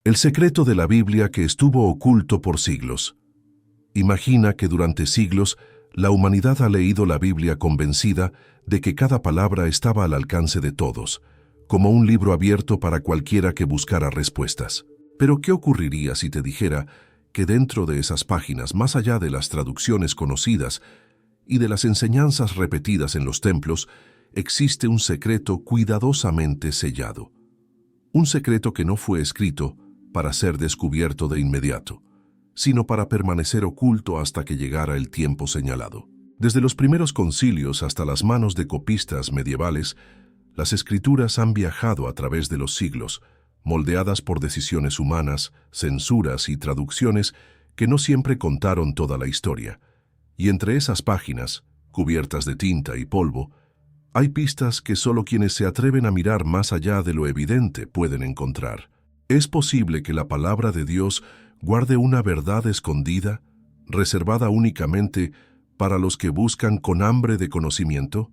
El secreto de la Biblia que estuvo oculto por siglos. Imagina que durante siglos la humanidad ha leído la Biblia convencida de que cada palabra estaba al alcance de todos, como un libro abierto para cualquiera que buscara respuestas. Pero ¿qué ocurriría si te dijera que dentro de esas páginas, más allá de las traducciones conocidas y de las enseñanzas repetidas en los templos, existe un secreto cuidadosamente sellado? Un secreto que no fue escrito para ser descubierto de inmediato, sino para permanecer oculto hasta que llegara el tiempo señalado. Desde los primeros concilios hasta las manos de copistas medievales, las escrituras han viajado a través de los siglos, moldeadas por decisiones humanas, censuras y traducciones que no siempre contaron toda la historia. Y entre esas páginas, cubiertas de tinta y polvo, hay pistas que solo quienes se atreven a mirar más allá de lo evidente pueden encontrar. ¿Es posible que la palabra de Dios guarde una verdad escondida, reservada únicamente para los que buscan con hambre de conocimiento?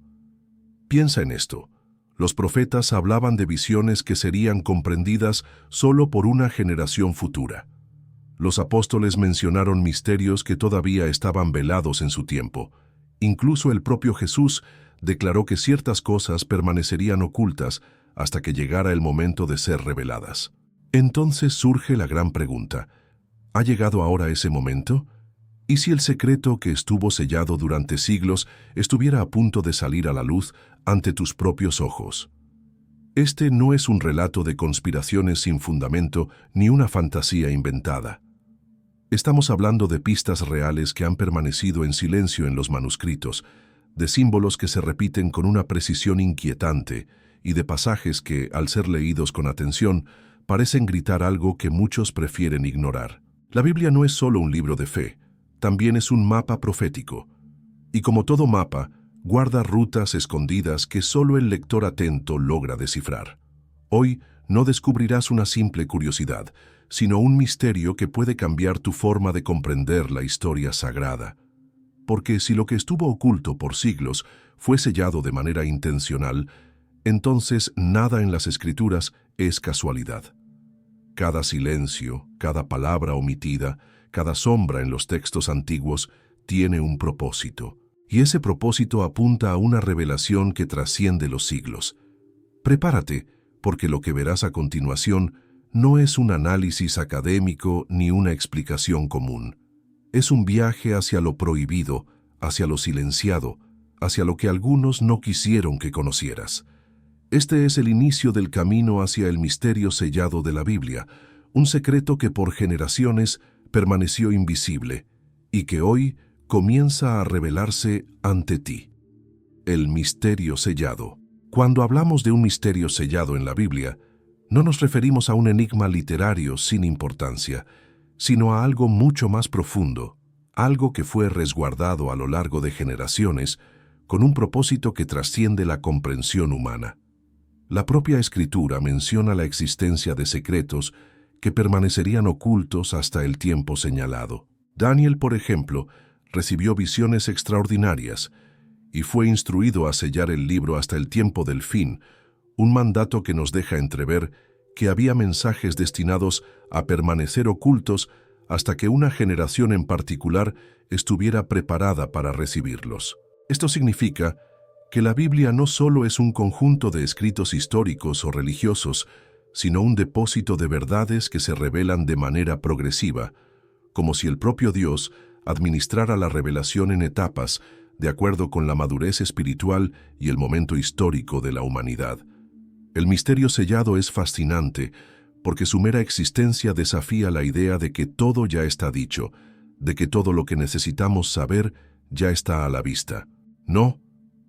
Piensa en esto. Los profetas hablaban de visiones que serían comprendidas solo por una generación futura. Los apóstoles mencionaron misterios que todavía estaban velados en su tiempo. Incluso el propio Jesús declaró que ciertas cosas permanecerían ocultas hasta que llegara el momento de ser reveladas. Entonces surge la gran pregunta: ¿ha llegado ahora ese momento? ¿Y si el secreto que estuvo sellado durante siglos estuviera a punto de salir a la luz ante tus propios ojos? Este no es un relato de conspiraciones sin fundamento ni una fantasía inventada. Estamos hablando de pistas reales que han permanecido en silencio en los manuscritos, de símbolos que se repiten con una precisión inquietante y de pasajes que, al ser leídos con atención, parecen gritar algo que muchos prefieren ignorar. La Biblia no es solo un libro de fe, también es un mapa profético. Y como todo mapa, guarda rutas escondidas que solo el lector atento logra descifrar. Hoy no descubrirás una simple curiosidad, sino un misterio que puede cambiar tu forma de comprender la historia sagrada. Porque si lo que estuvo oculto por siglos fue sellado de manera intencional, entonces nada en las Escrituras es casualidad. Cada silencio, cada palabra omitida, cada sombra en los textos antiguos tiene un propósito, y ese propósito apunta a una revelación que trasciende los siglos. Prepárate, porque lo que verás a continuación no es un análisis académico ni una explicación común. Es un viaje hacia lo prohibido, hacia lo silenciado, hacia lo que algunos no quisieron que conocieras. Este es el inicio del camino hacia el misterio sellado de la Biblia, un secreto que por generaciones permaneció invisible y que hoy comienza a revelarse ante ti. El misterio sellado. Cuando hablamos de un misterio sellado en la Biblia, no nos referimos a un enigma literario sin importancia, sino a algo mucho más profundo, algo que fue resguardado a lo largo de generaciones con un propósito que trasciende la comprensión humana. La propia Escritura menciona la existencia de secretos que permanecerían ocultos hasta el tiempo señalado. Daniel, por ejemplo, recibió visiones extraordinarias y fue instruido a sellar el libro hasta el tiempo del fin, un mandato que nos deja entrever que había mensajes destinados a permanecer ocultos hasta que una generación en particular estuviera preparada para recibirlos. Esto significa que la Biblia no solo es un conjunto de escritos históricos o religiosos, sino un depósito de verdades que se revelan de manera progresiva, como si el propio Dios administrara la revelación en etapas, de acuerdo con la madurez espiritual y el momento histórico de la humanidad. El misterio sellado es fascinante, porque su mera existencia desafía la idea de que todo ya está dicho, de que todo lo que necesitamos saber ya está a la vista. No,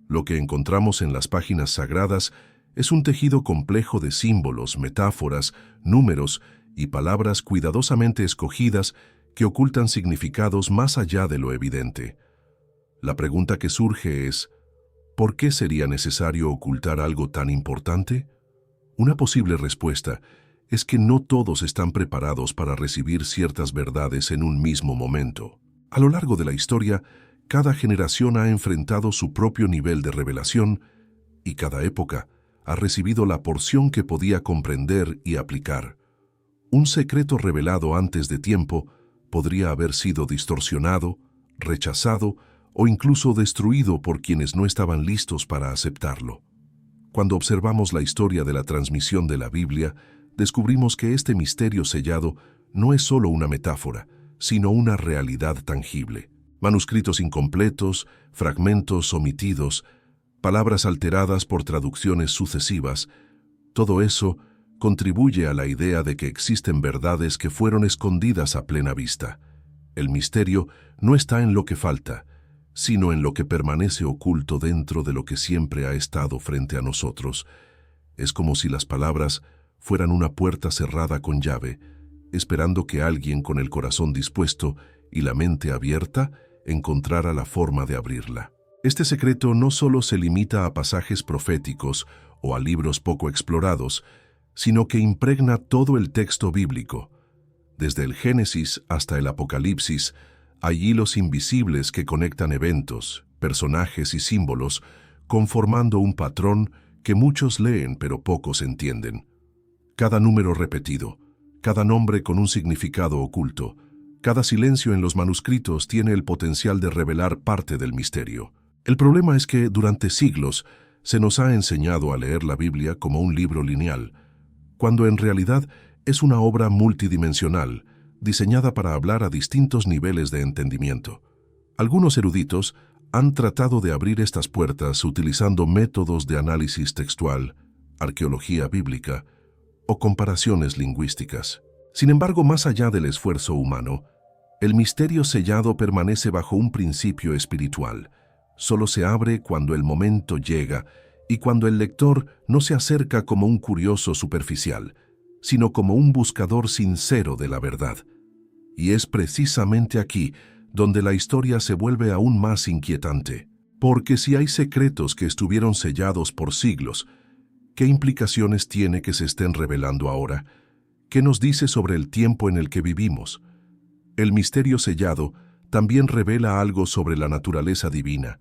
lo que encontramos en las páginas sagradas es un tejido complejo de símbolos, metáforas, números y palabras cuidadosamente escogidas que ocultan significados más allá de lo evidente. La pregunta que surge es: ¿por qué sería necesario ocultar algo tan importante? Una posible respuesta es que no todos están preparados para recibir ciertas verdades en un mismo momento. A lo largo de la historia, cada generación ha enfrentado su propio nivel de revelación y cada época ha recibido la porción que podía comprender y aplicar. Un secreto revelado antes de tiempo podría haber sido distorsionado, rechazado o incluso destruido por quienes no estaban listos para aceptarlo. Cuando observamos la historia de la transmisión de la Biblia, descubrimos que este misterio sellado no es solo una metáfora, sino una realidad tangible. Manuscritos incompletos, fragmentos omitidos, palabras alteradas por traducciones sucesivas, todo eso contribuye a la idea de que existen verdades que fueron escondidas a plena vista. El misterio no está en lo que falta, sino en lo que permanece oculto dentro de lo que siempre ha estado frente a nosotros. Es como si las palabras fueran una puerta cerrada con llave, esperando que alguien con el corazón dispuesto y la mente abierta encontrara la forma de abrirla. Este secreto no solo se limita a pasajes proféticos o a libros poco explorados, sino que impregna todo el texto bíblico. Desde el Génesis hasta el Apocalipsis, hay hilos invisibles que conectan eventos, personajes y símbolos, conformando un patrón que muchos leen pero pocos entienden. Cada número repetido, cada nombre con un significado oculto, cada silencio en los manuscritos tiene el potencial de revelar parte del misterio. El problema es que durante siglos se nos ha enseñado a leer la Biblia como un libro lineal, cuando en realidad es una obra multidimensional, diseñada para hablar a distintos niveles de entendimiento. Algunos eruditos han tratado de abrir estas puertas utilizando métodos de análisis textual, arqueología bíblica o comparaciones lingüísticas. Sin embargo, más allá del esfuerzo humano, el misterio sellado permanece bajo un principio espiritual. Solo se abre cuando el momento llega y cuando el lector no se acerca como un curioso superficial, sino como un buscador sincero de la verdad. Y es precisamente aquí donde la historia se vuelve aún más inquietante. Porque si hay secretos que estuvieron sellados por siglos, ¿qué implicaciones tiene que se estén revelando ahora? ¿Qué nos dice sobre el tiempo en el que vivimos? El misterio sellado también revela algo sobre la naturaleza divina.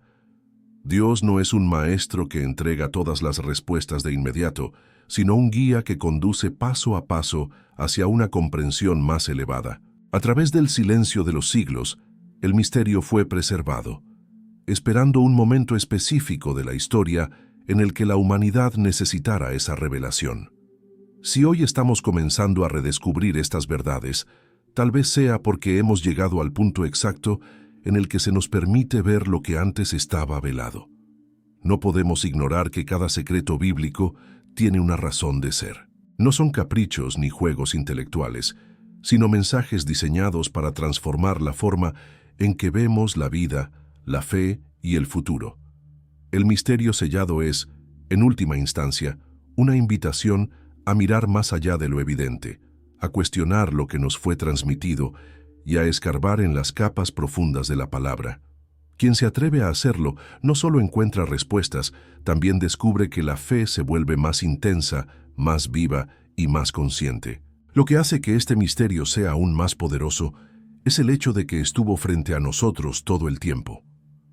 Dios no es un maestro que entrega todas las respuestas de inmediato, sino un guía que conduce paso a paso hacia una comprensión más elevada. A través del silencio de los siglos, el misterio fue preservado, esperando un momento específico de la historia en el que la humanidad necesitara esa revelación. Si hoy estamos comenzando a redescubrir estas verdades, tal vez sea porque hemos llegado al punto exacto en el que se nos permite ver lo que antes estaba velado. No podemos ignorar que cada secreto bíblico tiene una razón de ser. No son caprichos ni juegos intelectuales, sino mensajes diseñados para transformar la forma en que vemos la vida, la fe y el futuro. El misterio sellado es, en última instancia, una invitación a mirar más allá de lo evidente, a cuestionar lo que nos fue transmitido y a escarbar en las capas profundas de la palabra. Quien se atreve a hacerlo no solo encuentra respuestas, también descubre que la fe se vuelve más intensa, más viva y más consciente. Lo que hace que este misterio sea aún más poderoso es el hecho de que estuvo frente a nosotros todo el tiempo.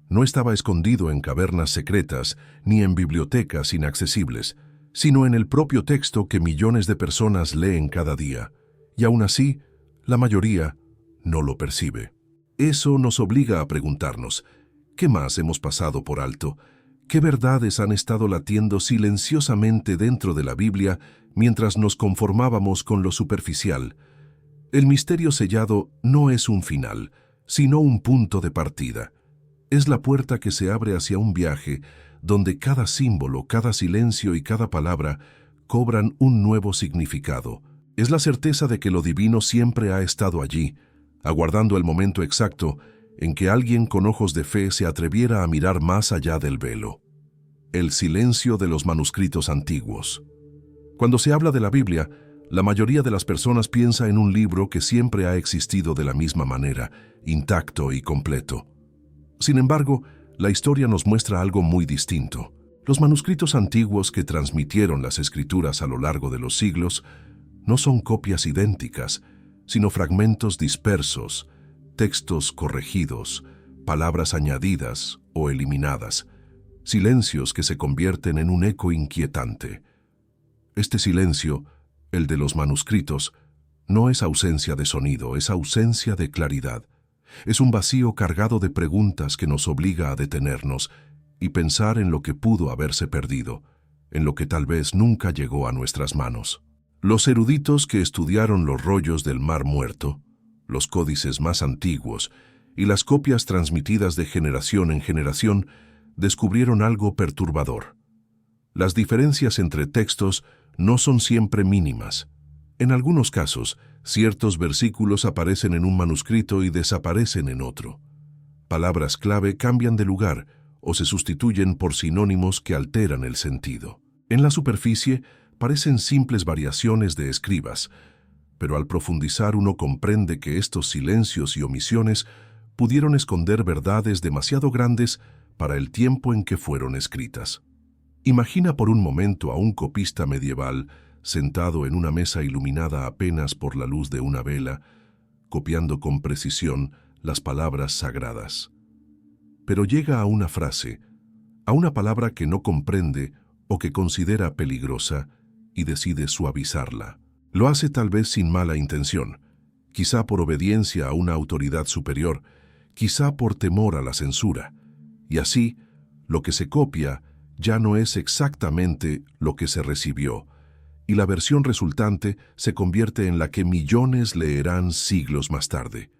No estaba escondido en cavernas secretas ni en bibliotecas inaccesibles, sino en el propio texto que millones de personas leen cada día, y aún así, la mayoría no lo percibe. Eso nos obliga a preguntarnos, ¿qué más hemos pasado por alto? ¿Qué verdades han estado latiendo silenciosamente dentro de la Biblia mientras nos conformábamos con lo superficial? El misterio sellado no es un final, sino un punto de partida. Es la puerta que se abre hacia un viaje donde cada símbolo, cada silencio y cada palabra cobran un nuevo significado. Es la certeza de que lo divino siempre ha estado allí, aguardando el momento exacto en que alguien con ojos de fe se atreviera a mirar más allá del velo. El silencio de los manuscritos antiguos. Cuando se habla de la Biblia, la mayoría de las personas piensa en un libro que siempre ha existido de la misma manera, intacto y completo. Sin embargo, la historia nos muestra algo muy distinto. Los manuscritos antiguos que transmitieron las Escrituras a lo largo de los siglos no son copias idénticas, sino fragmentos dispersos, textos corregidos, palabras añadidas o eliminadas, silencios que se convierten en un eco inquietante. Este silencio, el de los manuscritos, no es ausencia de sonido, es ausencia de claridad. Es un vacío cargado de preguntas que nos obliga a detenernos y pensar en lo que pudo haberse perdido, en lo que tal vez nunca llegó a nuestras manos. Los eruditos que estudiaron los rollos del Mar Muerto, los códices más antiguos y las copias transmitidas de generación en generación, descubrieron algo perturbador. Las diferencias entre textos no son siempre mínimas. En algunos casos, ciertos versículos aparecen en un manuscrito y desaparecen en otro. Palabras clave cambian de lugar o se sustituyen por sinónimos que alteran el sentido. En la superficie parecen simples variaciones de escribas, pero al profundizar uno comprende que estos silencios y omisiones pudieron esconder verdades demasiado grandes para el tiempo en que fueron escritas. Imagina por un momento a un copista medieval sentado en una mesa iluminada apenas por la luz de una vela, copiando con precisión las palabras sagradas. Pero llega a una frase, a una palabra que no comprende o que considera peligrosa y decide suavizarla. Lo hace tal vez sin mala intención, quizá por obediencia a una autoridad superior, quizá por temor a la censura. Y así, lo que se copia ya no es exactamente lo que se recibió, y la versión resultante se convierte en la que millones leerán siglos más tarde.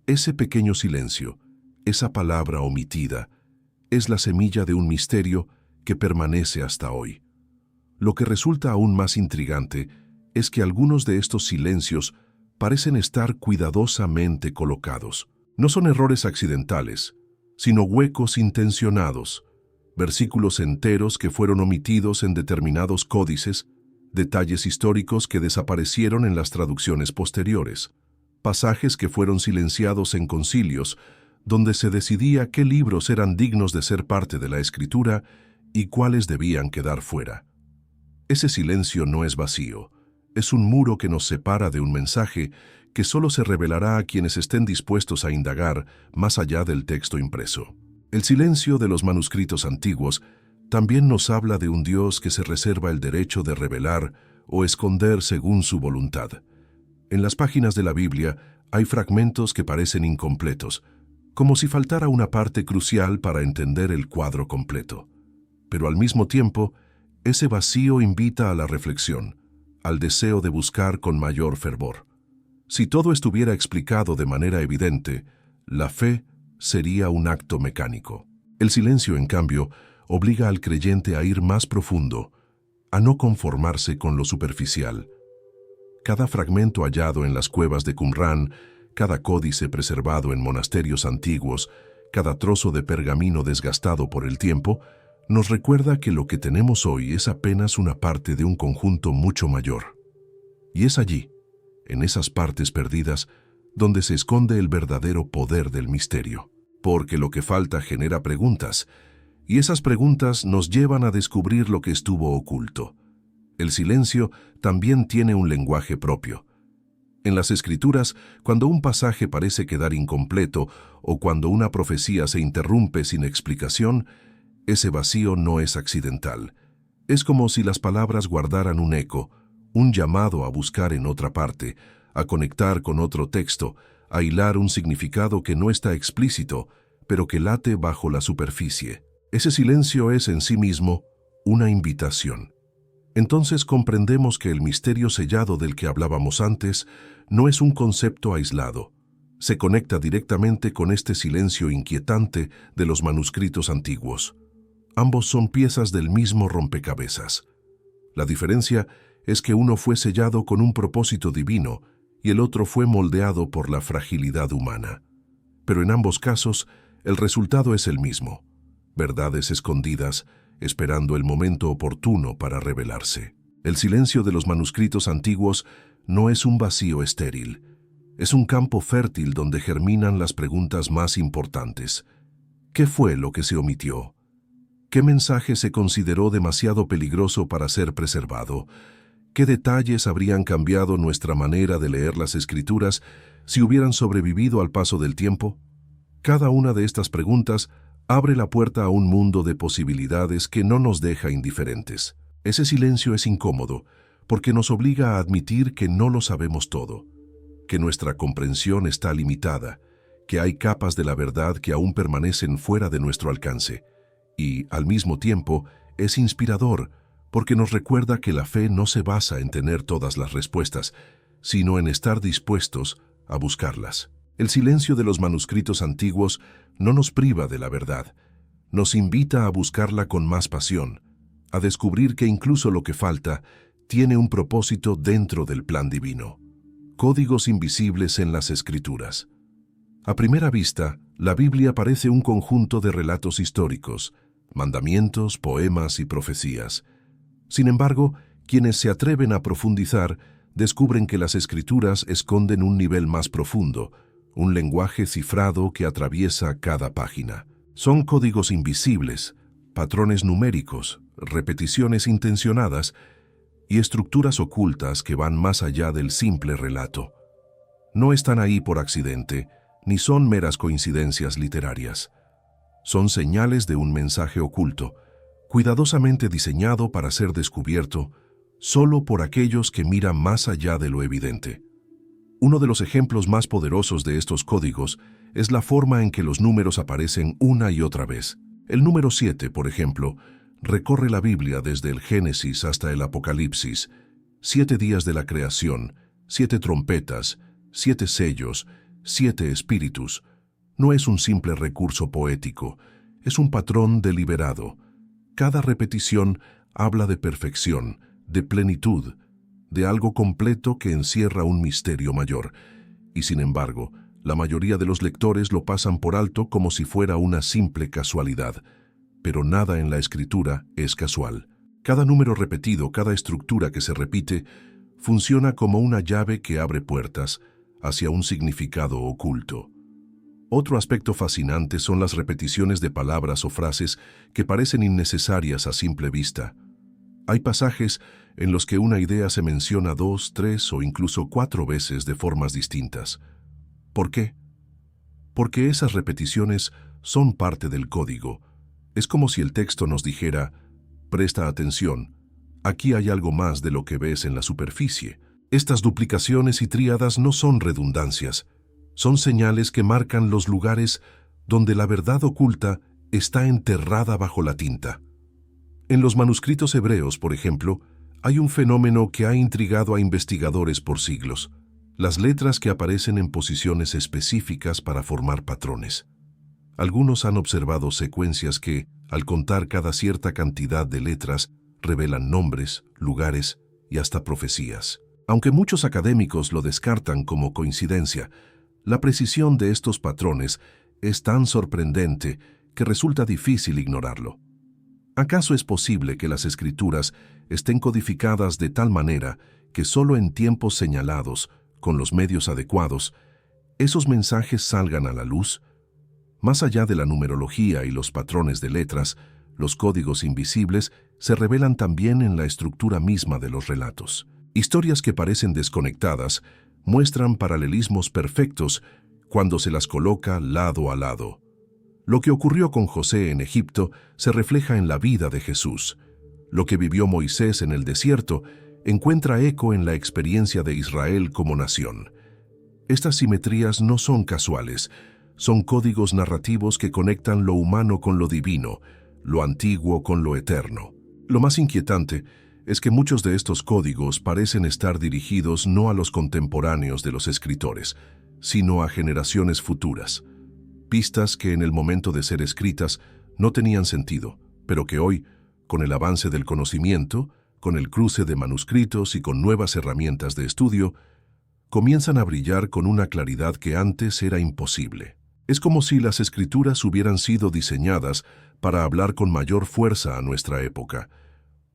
Ese pequeño silencio, esa palabra omitida, es la semilla de un misterio que permanece hasta hoy. Lo que resulta aún más intrigante es que algunos de estos silencios parecen estar cuidadosamente colocados. No son errores accidentales, sino huecos intencionados, versículos enteros que fueron omitidos en determinados códices, detalles históricos que desaparecieron en las traducciones posteriores, pasajes que fueron silenciados en concilios, donde se decidía qué libros eran dignos de ser parte de la Escritura y cuáles debían quedar fuera. Ese silencio no es vacío, es un muro que nos separa de un mensaje que solo se revelará a quienes estén dispuestos a indagar más allá del texto impreso. El silencio de los manuscritos antiguos también nos habla de un Dios que se reserva el derecho de revelar o esconder según su voluntad. En las páginas de la Biblia hay fragmentos que parecen incompletos, como si faltara una parte crucial para entender el cuadro completo. Pero al mismo tiempo, ese vacío invita a la reflexión, al deseo de buscar con mayor fervor. Si todo estuviera explicado de manera evidente, la fe sería un acto mecánico. El silencio, en cambio, obliga al creyente a ir más profundo, a no conformarse con lo superficial. Cada fragmento hallado en las cuevas de Qumrán, cada códice preservado en monasterios antiguos, cada trozo de pergamino desgastado por el tiempo, nos recuerda que lo que tenemos hoy es apenas una parte de un conjunto mucho mayor. Y es allí, en esas partes perdidas, donde se esconde el verdadero poder del misterio. Porque lo que falta genera preguntas, y esas preguntas nos llevan a descubrir lo que estuvo oculto. El silencio también tiene un lenguaje propio. En las Escrituras, cuando un pasaje parece quedar incompleto o cuando una profecía se interrumpe sin explicación, ese vacío no es accidental. Es como si las palabras guardaran un eco, un llamado a buscar en otra parte, a conectar con otro texto, a hilar un significado que no está explícito, pero que late bajo la superficie. Ese silencio es en sí mismo una invitación. Entonces comprendemos que el misterio sellado del que hablábamos antes no es un concepto aislado. Se conecta directamente con este silencio inquietante de los manuscritos antiguos. Ambos son piezas del mismo rompecabezas. La diferencia es que uno fue sellado con un propósito divino y el otro fue moldeado por la fragilidad humana. Pero en ambos casos, el resultado es el mismo: verdades escondidas, esperando el momento oportuno para revelarse. El silencio de los manuscritos antiguos no es un vacío estéril. Es un campo fértil donde germinan las preguntas más importantes. ¿Qué fue lo que se omitió? ¿Qué mensaje se consideró demasiado peligroso para ser preservado? ¿Qué detalles habrían cambiado nuestra manera de leer las Escrituras si hubieran sobrevivido al paso del tiempo? Cada una de estas preguntas abre la puerta a un mundo de posibilidades que no nos deja indiferentes. Ese silencio es incómodo, porque nos obliga a admitir que no lo sabemos todo, que nuestra comprensión está limitada, que hay capas de la verdad que aún permanecen fuera de nuestro alcance. Y, al mismo tiempo, es inspirador, porque nos recuerda que la fe no se basa en tener todas las respuestas, sino en estar dispuestos a buscarlas. El silencio de los manuscritos antiguos no nos priva de la verdad, nos invita a buscarla con más pasión, a descubrir que incluso lo que falta tiene un propósito dentro del plan divino. Códigos invisibles en las Escrituras. A primera vista, la Biblia parece un conjunto de relatos históricos, mandamientos, poemas y profecías. Sin embargo, quienes se atreven a profundizar descubren que las Escrituras esconden un nivel más profundo, un lenguaje cifrado que atraviesa cada página. Son códigos invisibles, patrones numéricos, repeticiones intencionadas y estructuras ocultas que van más allá del simple relato. No están ahí por accidente, ni son meras coincidencias literarias. Son señales de un mensaje oculto, cuidadosamente diseñado para ser descubierto solo por aquellos que miran más allá de lo evidente. Uno de los ejemplos más poderosos de estos códigos es la forma en que los números aparecen una y otra vez. El número 7, por ejemplo, recorre la Biblia desde el Génesis hasta el Apocalipsis. 7 días de la creación, 7 trompetas, 7 sellos, 7 espíritus. No es un simple recurso poético, es un patrón deliberado. Cada repetición habla de perfección, de plenitud, de algo completo que encierra un misterio mayor. Y sin embargo, la mayoría de los lectores lo pasan por alto como si fuera una simple casualidad. Pero nada en la Escritura es casual. Cada número repetido, cada estructura que se repite, funciona como una llave que abre puertas hacia un significado oculto. Otro aspecto fascinante son las repeticiones de palabras o frases que parecen innecesarias a simple vista. Hay pasajes en los que una idea se menciona 2, 3 o incluso 4 veces de formas distintas. ¿Por qué? Porque esas repeticiones son parte del código. Es como si el texto nos dijera: presta atención, aquí hay algo más de lo que ves en la superficie. Estas duplicaciones y tríadas no son redundancias, son señales que marcan los lugares donde la verdad oculta está enterrada bajo la tinta. En los manuscritos hebreos, por ejemplo, hay un fenómeno que ha intrigado a investigadores por siglos: las letras que aparecen en posiciones específicas para formar patrones. Algunos han observado secuencias que, al contar cada cierta cantidad de letras, revelan nombres, lugares y hasta profecías. Aunque muchos académicos lo descartan como coincidencia, la precisión de estos patrones es tan sorprendente que resulta difícil ignorarlo. ¿Acaso es posible que las Escrituras estén codificadas de tal manera que solo en tiempos señalados, con los medios adecuados, esos mensajes salgan a la luz? Más allá de la numerología y los patrones de letras, los códigos invisibles se revelan también en la estructura misma de los relatos. Historias que parecen desconectadas muestran paralelismos perfectos cuando se las coloca lado a lado. Lo que ocurrió con José en Egipto se refleja en la vida de Jesús. Lo que vivió Moisés en el desierto encuentra eco en la experiencia de Israel como nación. Estas simetrías no son casuales, son códigos narrativos que conectan lo humano con lo divino, lo antiguo con lo eterno. Lo más inquietante es que muchos de estos códigos parecen estar dirigidos no a los contemporáneos de los escritores, sino a generaciones futuras. Pistas que en el momento de ser escritas no tenían sentido, pero que hoy, con el avance del conocimiento, con el cruce de manuscritos y con nuevas herramientas de estudio, comienzan a brillar con una claridad que antes era imposible. Es como si las Escrituras hubieran sido diseñadas para hablar con mayor fuerza a nuestra época,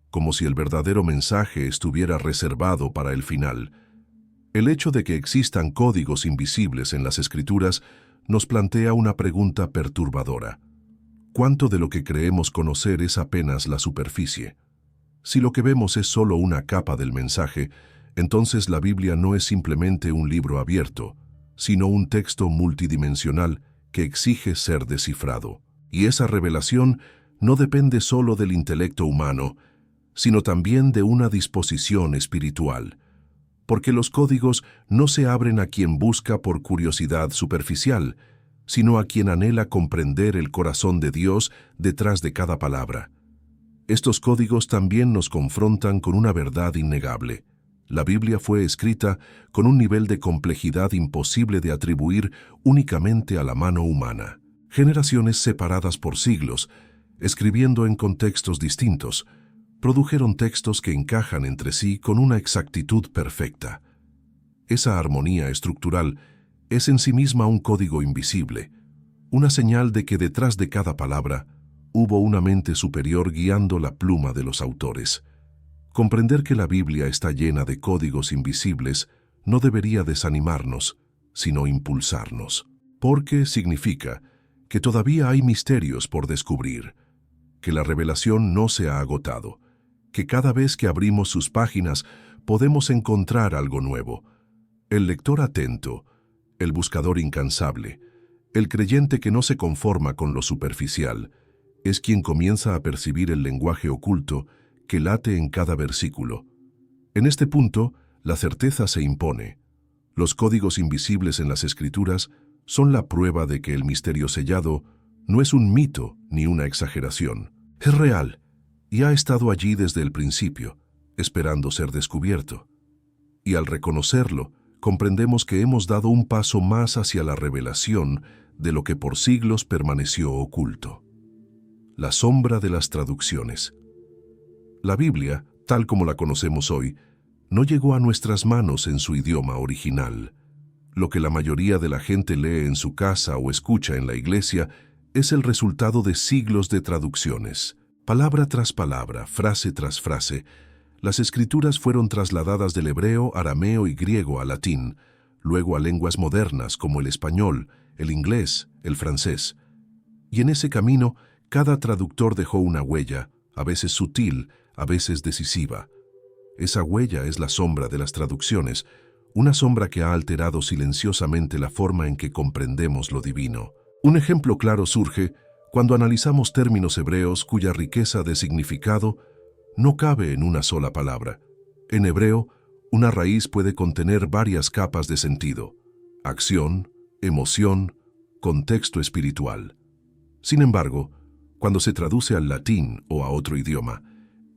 como si el verdadero mensaje estuviera reservado para el final. El hecho de que existan códigos invisibles en las Escrituras nos plantea una pregunta perturbadora. ¿Cuánto de lo que creemos conocer es apenas la superficie? Si lo que vemos es solo una capa del mensaje, entonces la Biblia no es simplemente un libro abierto, sino un texto multidimensional que exige ser descifrado. Y esa revelación no depende solo del intelecto humano, sino también de una disposición espiritual, porque los códigos no se abren a quien busca por curiosidad superficial, sino a quien anhela comprender el corazón de Dios detrás de cada palabra. Estos códigos también nos confrontan con una verdad innegable. La Biblia fue escrita con un nivel de complejidad imposible de atribuir únicamente a la mano humana. Generaciones separadas por siglos, escribiendo en contextos distintos, produjeron textos que encajan entre sí con una exactitud perfecta. Esa armonía estructural es en sí misma un código invisible, una señal de que detrás de cada palabra hubo una mente superior guiando la pluma de los autores. Comprender que la Biblia está llena de códigos invisibles no debería desanimarnos, sino impulsarnos, porque significa que todavía hay misterios por descubrir, que la revelación no se ha agotado, que cada vez que abrimos sus páginas podemos encontrar algo nuevo. El lector atento, el buscador incansable, el creyente que no se conforma con lo superficial, es quien comienza a percibir el lenguaje oculto que late en cada versículo. En este punto, la certeza se impone. Los códigos invisibles en las Escrituras son la prueba de que el misterio sellado no es un mito ni una exageración. Es real y ha estado allí desde el principio, esperando ser descubierto. Y al reconocerlo, comprendemos que hemos dado un paso más hacia la revelación de lo que por siglos permaneció oculto. La sombra de las traducciones. La Biblia, tal como la conocemos hoy, no llegó a nuestras manos en su idioma original. Lo que la mayoría de la gente lee en su casa o escucha en la iglesia es el resultado de siglos de traducciones. Palabra tras palabra, frase tras frase, las escrituras fueron trasladadas del hebreo, arameo y griego al latín, luego a lenguas modernas como el español, el inglés, el francés. Y en ese camino, cada traductor dejó una huella, a veces sutil, a veces decisiva. Esa huella es la sombra de las traducciones, una sombra que ha alterado silenciosamente la forma en que comprendemos lo divino. Un ejemplo claro surge cuando analizamos términos hebreos cuya riqueza de significado no cabe en una sola palabra. En hebreo, una raíz puede contener varias capas de sentido: acción, emoción, contexto espiritual. Sin embargo, cuando se traduce al latín o a otro idioma,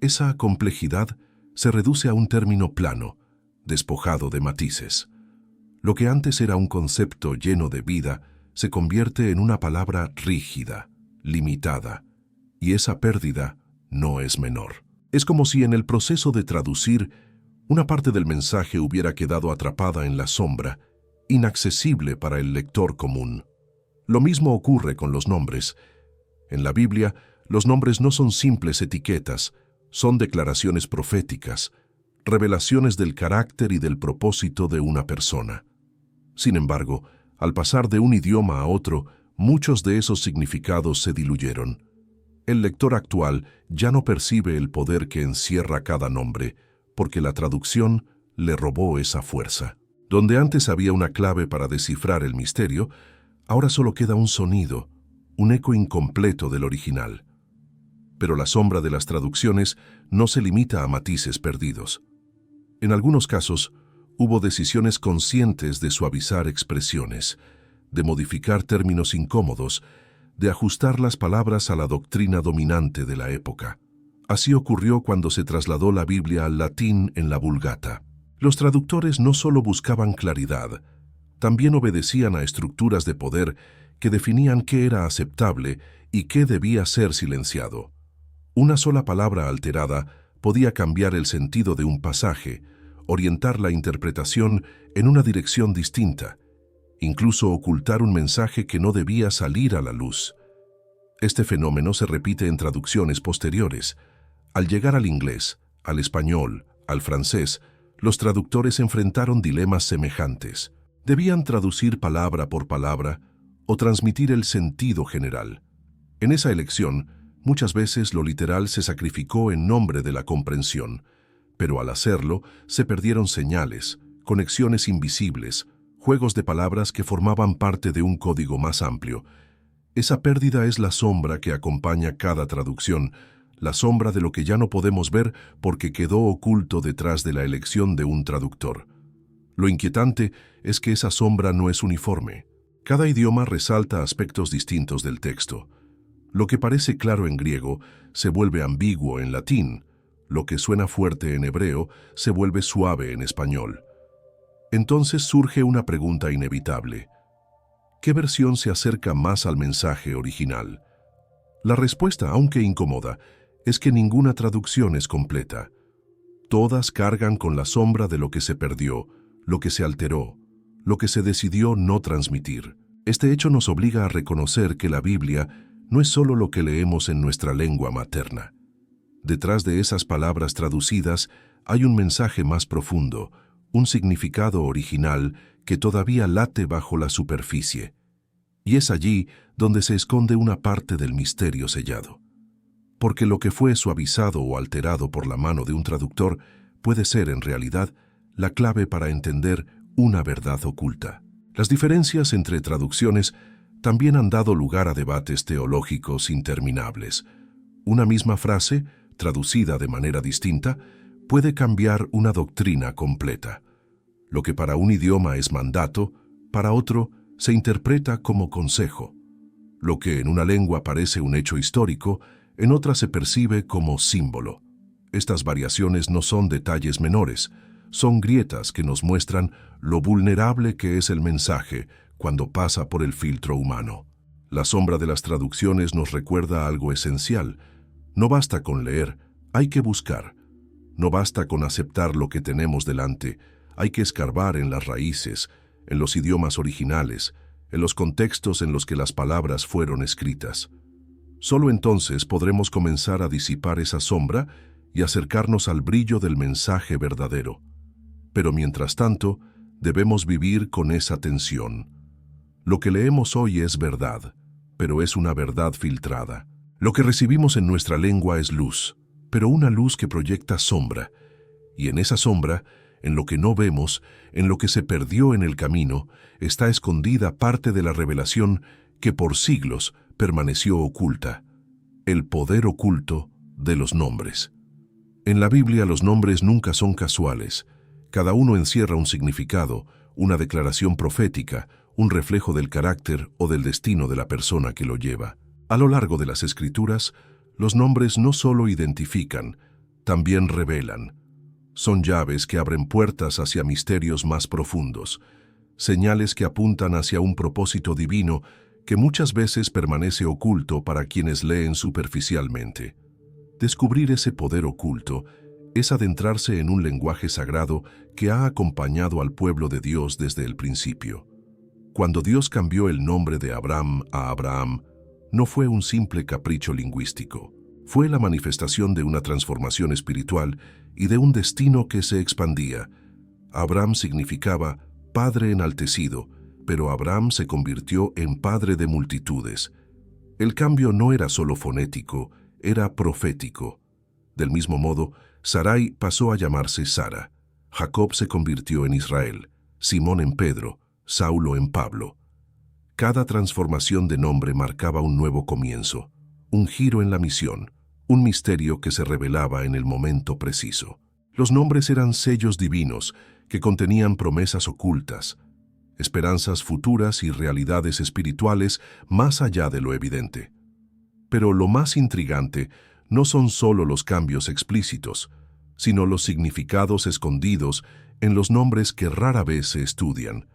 esa complejidad se reduce a un término plano, despojado de matices. Lo que antes era un concepto lleno de vida se convierte en una palabra rígida, limitada, y esa pérdida no es menor. Es como si en el proceso de traducir, una parte del mensaje hubiera quedado atrapada en la sombra, inaccesible para el lector común. Lo mismo ocurre con los nombres. En la Biblia, los nombres no son simples etiquetas, son declaraciones proféticas, revelaciones del carácter y del propósito de una persona. Sin embargo, al pasar de un idioma a otro, muchos de esos significados se diluyeron. El lector actual ya no percibe el poder que encierra cada nombre, porque la traducción le robó esa fuerza. Donde antes había una clave para descifrar el misterio, ahora solo queda un sonido, un eco incompleto del original. Pero la sombra de las traducciones no se limita a matices perdidos. En algunos casos, hubo decisiones conscientes de suavizar expresiones, de modificar términos incómodos, de ajustar las palabras a la doctrina dominante de la época. Así ocurrió cuando se trasladó la Biblia al latín en la Vulgata. Los traductores no solo buscaban claridad, también obedecían a estructuras de poder que definían qué era aceptable y qué debía ser silenciado. Una sola palabra alterada podía cambiar el sentido de un pasaje, orientar la interpretación en una dirección distinta, incluso ocultar un mensaje que no debía salir a la luz. Este fenómeno se repite en traducciones posteriores. Al llegar al inglés, al español, al francés, los traductores enfrentaron dilemas semejantes. Debían traducir palabra por palabra o transmitir el sentido general. En esa elección, muchas veces lo literal se sacrificó en nombre de la comprensión, pero al hacerlo se perdieron señales, conexiones invisibles, juegos de palabras que formaban parte de un código más amplio. Esa pérdida es la sombra que acompaña cada traducción, la sombra de lo que ya no podemos ver porque quedó oculto detrás de la elección de un traductor. Lo inquietante es que esa sombra no es uniforme. Cada idioma resalta aspectos distintos del texto. Lo que parece claro en griego se vuelve ambiguo en latín. Lo que suena fuerte en hebreo se vuelve suave en español. Entonces surge una pregunta inevitable. ¿Qué versión se acerca más al mensaje original? La respuesta, aunque incómoda, es que ninguna traducción es completa. Todas cargan con la sombra de lo que se perdió, lo que se alteró, lo que se decidió no transmitir. Este hecho nos obliga a reconocer que la Biblia no es solo lo que leemos en nuestra lengua materna. Detrás de esas palabras traducidas hay un mensaje más profundo, un significado original que todavía late bajo la superficie. Y es allí donde se esconde una parte del misterio sellado. Porque lo que fue suavizado o alterado por la mano de un traductor puede ser, en realidad, la clave para entender una verdad oculta. Las diferencias entre traducciones también han dado lugar a debates teológicos interminables. Una misma frase, traducida de manera distinta, puede cambiar una doctrina completa. Lo que para un idioma es mandato, para otro se interpreta como consejo. Lo que en una lengua parece un hecho histórico, en otra se percibe como símbolo. Estas variaciones no son detalles menores, son grietas que nos muestran lo vulnerable que es el mensaje cuando pasa por el filtro humano. La sombra de las traducciones nos recuerda algo esencial. No basta con leer, hay que buscar. No basta con aceptar lo que tenemos delante, hay que escarbar en las raíces, en los idiomas originales, en los contextos en los que las palabras fueron escritas. Solo entonces podremos comenzar a disipar esa sombra y acercarnos al brillo del mensaje verdadero. Pero mientras tanto, debemos vivir con esa tensión. Lo que leemos hoy es verdad, pero es una verdad filtrada. Lo que recibimos en nuestra lengua es luz, pero una luz que proyecta sombra. Y en esa sombra, en lo que no vemos, en lo que se perdió en el camino, está escondida parte de la revelación que por siglos permaneció oculta, el poder oculto de los nombres. En la Biblia los nombres nunca son casuales. Cada uno encierra un significado, una declaración profética, un reflejo del carácter o del destino de la persona que lo lleva. A lo largo de las Escrituras, los nombres no solo identifican, también revelan. Son llaves que abren puertas hacia misterios más profundos, señales que apuntan hacia un propósito divino que muchas veces permanece oculto para quienes leen superficialmente. Descubrir ese poder oculto es adentrarse en un lenguaje sagrado que ha acompañado al pueblo de Dios desde el principio. Cuando Dios cambió el nombre de Abram a Abraham, no fue un simple capricho lingüístico. Fue la manifestación de una transformación espiritual y de un destino que se expandía. Abram significaba Padre enaltecido, pero Abraham se convirtió en padre de multitudes. El cambio no era solo fonético, era profético. Del mismo modo, Sarai pasó a llamarse Sara. Jacob se convirtió en Israel, Simón en Pedro, Saulo en Pablo. Cada transformación de nombre marcaba un nuevo comienzo, un giro en la misión, un misterio que se revelaba en el momento preciso. Los nombres eran sellos divinos que contenían promesas ocultas, esperanzas futuras y realidades espirituales más allá de lo evidente. Pero lo más intrigante no son solo los cambios explícitos, sino los significados escondidos en los nombres que rara vez se estudian.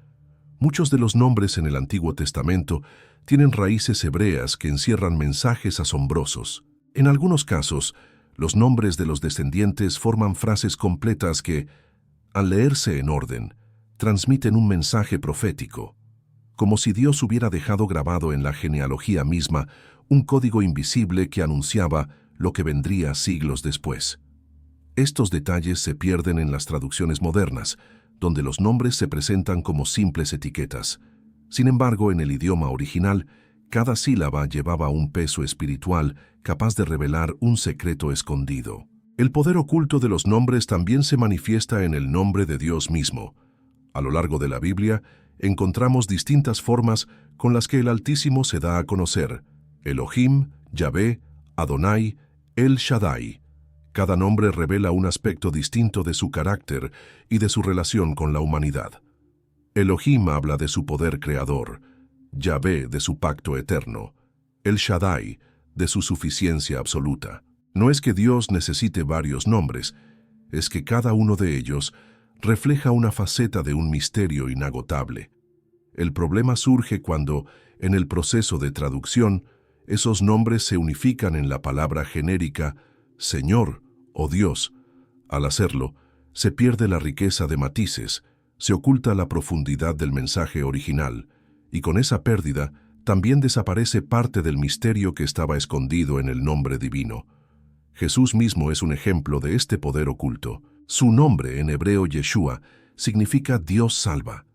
Muchos de los nombres en el Antiguo Testamento tienen raíces hebreas que encierran mensajes asombrosos. En algunos casos, los nombres de los descendientes forman frases completas que, al leerse en orden, transmiten un mensaje profético, como si Dios hubiera dejado grabado en la genealogía misma un código invisible que anunciaba lo que vendría siglos después. Estos detalles se pierden en las traducciones modernas, donde los nombres se presentan como simples etiquetas. Sin embargo, en el idioma original, cada sílaba llevaba un peso espiritual capaz de revelar un secreto escondido. El poder oculto de los nombres también se manifiesta en el nombre de Dios mismo. A lo largo de la Biblia, encontramos distintas formas con las que el Altísimo se da a conocer: Elohim, Yahvé, Adonai, El Shaddai. Cada nombre revela un aspecto distinto de su carácter y de su relación con la humanidad. Elohim habla de su poder creador, Yahvé de su pacto eterno, El Shaddai de su suficiencia absoluta. No es que Dios necesite varios nombres, es que cada uno de ellos refleja una faceta de un misterio inagotable. El problema surge cuando, en el proceso de traducción, esos nombres se unifican en la palabra genérica Señor o Dios. Al hacerlo, se pierde la riqueza de matices, se oculta la profundidad del mensaje original, y con esa pérdida también desaparece parte del misterio que estaba escondido en el nombre divino. Jesús mismo es un ejemplo de este poder oculto. Su nombre, en hebreo Yeshua, significa Dios salva.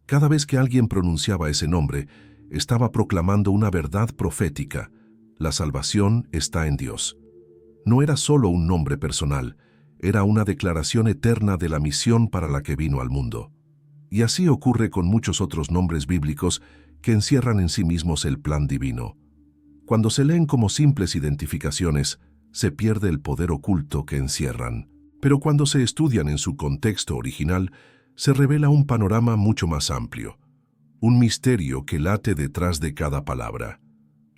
Cada vez que alguien pronunciaba ese nombre, estaba proclamando una verdad profética: la salvación está en Dios. No era solo un nombre personal, era una declaración eterna de la misión para la que vino al mundo. Y así ocurre con muchos otros nombres bíblicos que encierran en sí mismos el plan divino. Cuando se leen como simples identificaciones, se pierde el poder oculto que encierran. Pero cuando se estudian en su contexto original, se revela un panorama mucho más amplio, un misterio que late detrás de cada palabra.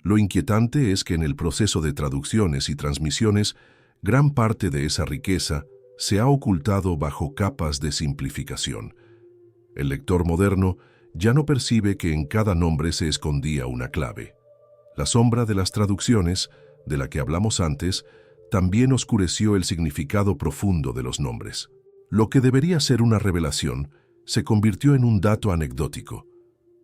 Lo inquietante es que en el proceso de traducciones y transmisiones, gran parte de esa riqueza se ha ocultado bajo capas de simplificación. El lector moderno ya no percibe que en cada nombre se escondía una clave. La sombra de las traducciones, de la que hablamos antes, también oscureció el significado profundo de los nombres. Lo que debería ser una revelación se convirtió en un dato anecdótico.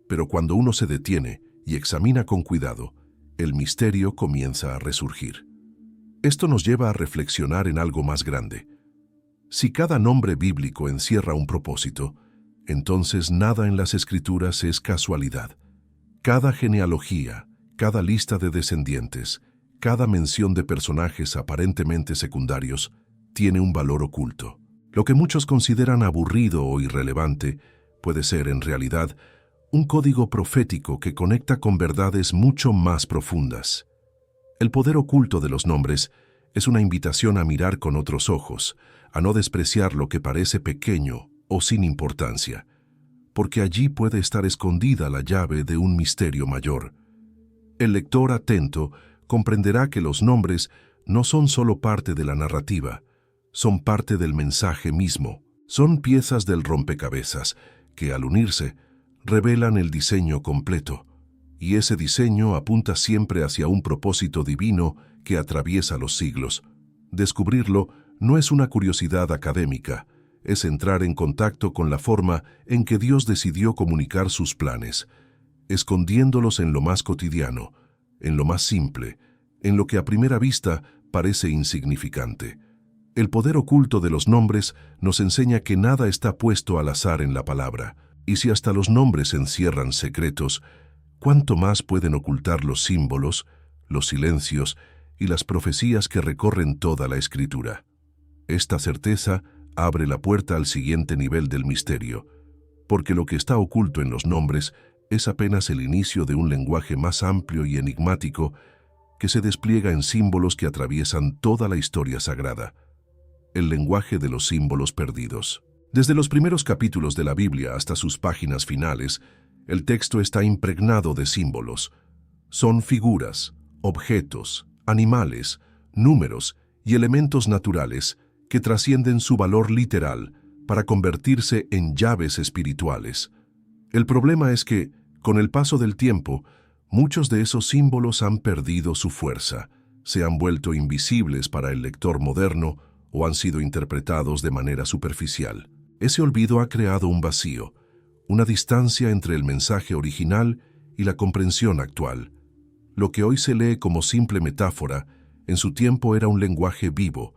Pero cuando uno se detiene y examina con cuidado, el misterio comienza a resurgir. Esto nos lleva a reflexionar en algo más grande. Si cada nombre bíblico encierra un propósito, entonces nada en las Escrituras es casualidad. Cada genealogía, cada lista de descendientes, cada mención de personajes aparentemente secundarios tiene un valor oculto. Lo que muchos consideran aburrido o irrelevante puede ser, en realidad, un código profético que conecta con verdades mucho más profundas. El poder oculto de los nombres es una invitación a mirar con otros ojos, a no despreciar lo que parece pequeño o sin importancia, porque allí puede estar escondida la llave de un misterio mayor. El lector atento comprenderá que los nombres no son solo parte de la narrativa, son parte del mensaje mismo, son piezas del rompecabezas que, al unirse, revelan el diseño completo, y ese diseño apunta siempre hacia un propósito divino que atraviesa los siglos. Descubrirlo no es una curiosidad académica, es entrar en contacto con la forma en que Dios decidió comunicar sus planes, escondiéndolos en lo más cotidiano, en lo más simple, en lo que a primera vista parece insignificante. El poder oculto de los nombres nos enseña que nada está puesto al azar en la palabra, y si hasta los nombres encierran secretos, ¿cuánto más pueden ocultar los símbolos, los silencios y las profecías que recorren toda la Escritura? Esta certeza abre la puerta al siguiente nivel del misterio, porque lo que está oculto en los nombres es apenas el inicio de un lenguaje más amplio y enigmático que se despliega en símbolos que atraviesan toda la historia sagrada. El lenguaje de los símbolos perdidos. Desde los primeros capítulos de la Biblia hasta sus páginas finales, el texto está impregnado de símbolos. Son figuras, objetos, animales, números y elementos naturales que trascienden su valor literal para convertirse en llaves espirituales. El problema es que, con el paso del tiempo, muchos de esos símbolos han perdido su fuerza, se han vuelto invisibles para el lector moderno o han sido interpretados de manera superficial. Ese olvido ha creado un vacío, una distancia entre el mensaje original y la comprensión actual. Lo que hoy se lee como simple metáfora, en su tiempo era un lenguaje vivo,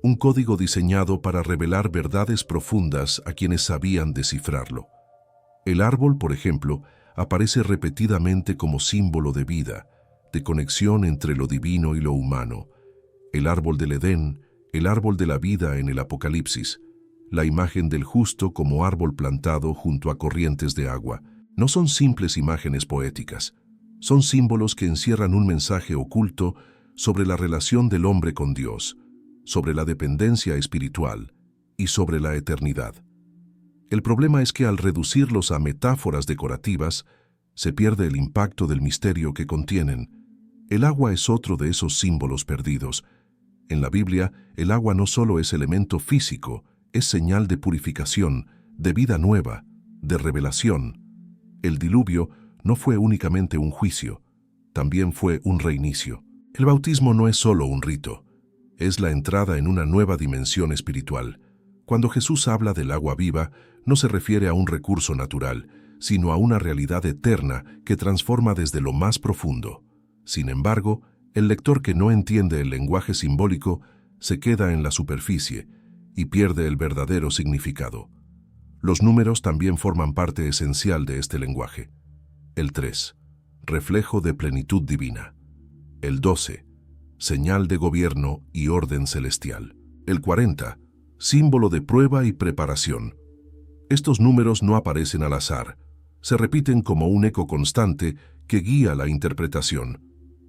un código diseñado para revelar verdades profundas a quienes sabían descifrarlo. El árbol, por ejemplo, aparece repetidamente como símbolo de vida, de conexión entre lo divino y lo humano. El árbol del Edén, el árbol de la vida en el Apocalipsis, la imagen del justo como árbol plantado junto a corrientes de agua, no son simples imágenes poéticas, son símbolos que encierran un mensaje oculto sobre la relación del hombre con Dios, sobre la dependencia espiritual y sobre la eternidad. El problema es que al reducirlos a metáforas decorativas, se pierde el impacto del misterio que contienen. El agua es otro de esos símbolos perdidos. En la Biblia, el agua no solo es elemento físico, es señal de purificación, de vida nueva, de revelación. El diluvio no fue únicamente un juicio, también fue un reinicio. El bautismo no es solo un rito, es la entrada en una nueva dimensión espiritual. Cuando Jesús habla del agua viva, no se refiere a un recurso natural, sino a una realidad eterna que transforma desde lo más profundo. Sin embargo, el lector que no entiende el lenguaje simbólico se queda en la superficie y pierde el verdadero significado. Los números también forman parte esencial de este lenguaje. El 3, reflejo de plenitud divina. El 12, señal de gobierno y orden celestial. El 40, símbolo de prueba y preparación. Estos números no aparecen al azar, se repiten como un eco constante que guía la interpretación.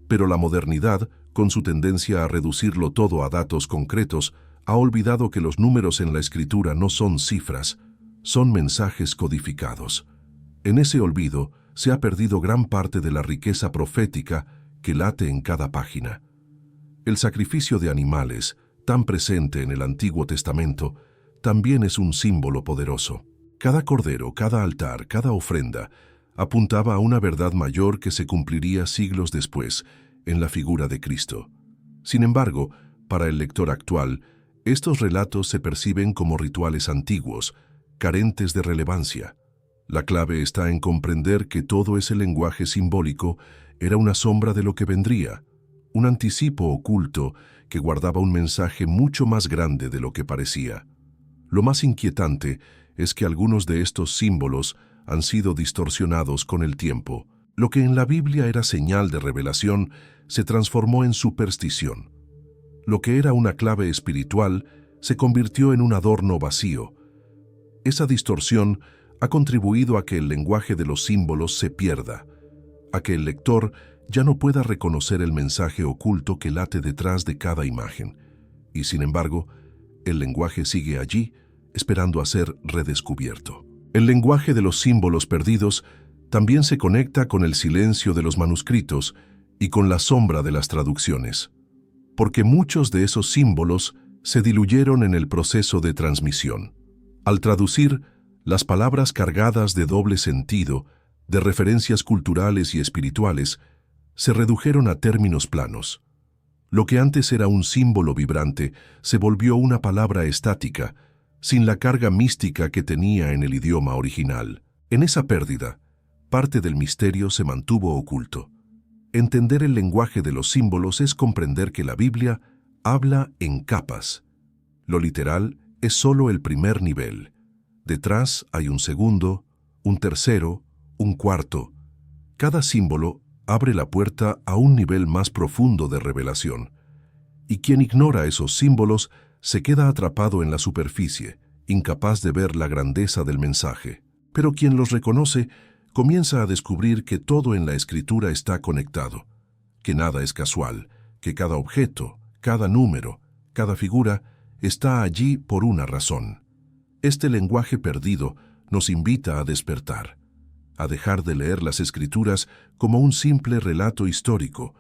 Pero la modernidad, con su tendencia a reducirlo todo a datos concretos, ha olvidado que los números en la escritura no son cifras, son mensajes codificados. En ese olvido se ha perdido gran parte de la riqueza profética que late en cada página. El sacrificio de animales, tan presente en el Antiguo Testamento, también es un símbolo poderoso. Cada cordero, cada altar, cada ofrenda apuntaba a una verdad mayor que se cumpliría siglos después, en la figura de Cristo. Sin embargo, para el lector actual, estos relatos se perciben como rituales antiguos, carentes de relevancia. La clave está en comprender que todo ese lenguaje simbólico era una sombra de lo que vendría, un anticipo oculto que guardaba un mensaje mucho más grande de lo que parecía. Lo más inquietante es que algunos de estos símbolos han sido distorsionados con el tiempo. Lo que en la Biblia era señal de revelación se transformó en superstición. Lo que era una clave espiritual se convirtió en un adorno vacío. Esa distorsión ha contribuido a que el lenguaje de los símbolos se pierda, a que el lector ya no pueda reconocer el mensaje oculto que late detrás de cada imagen. Y sin embargo, el lenguaje sigue allí, esperando a ser redescubierto. El lenguaje de los símbolos perdidos también se conecta con el silencio de los manuscritos y con la sombra de las traducciones, porque muchos de esos símbolos se diluyeron en el proceso de transmisión. Al traducir, las palabras cargadas de doble sentido, de referencias culturales y espirituales, se redujeron a términos planos. Lo que antes era un símbolo vibrante se volvió una palabra estática, sin la carga mística que tenía en el idioma original. En esa pérdida, parte del misterio se mantuvo oculto. Entender el lenguaje de los símbolos es comprender que la Biblia habla en capas. Lo literal es solo el primer nivel. Detrás hay un segundo, un tercero, un cuarto. Cada símbolo abre la puerta a un nivel más profundo de revelación. Y quien ignora esos símbolos se queda atrapado en la superficie, incapaz de ver la grandeza del mensaje. Pero quien los reconoce comienza a descubrir que todo en la Escritura está conectado, que nada es casual, que cada objeto, cada número, cada figura está allí por una razón. Este lenguaje perdido nos invita a despertar, a dejar de leer las Escrituras como un simple relato histórico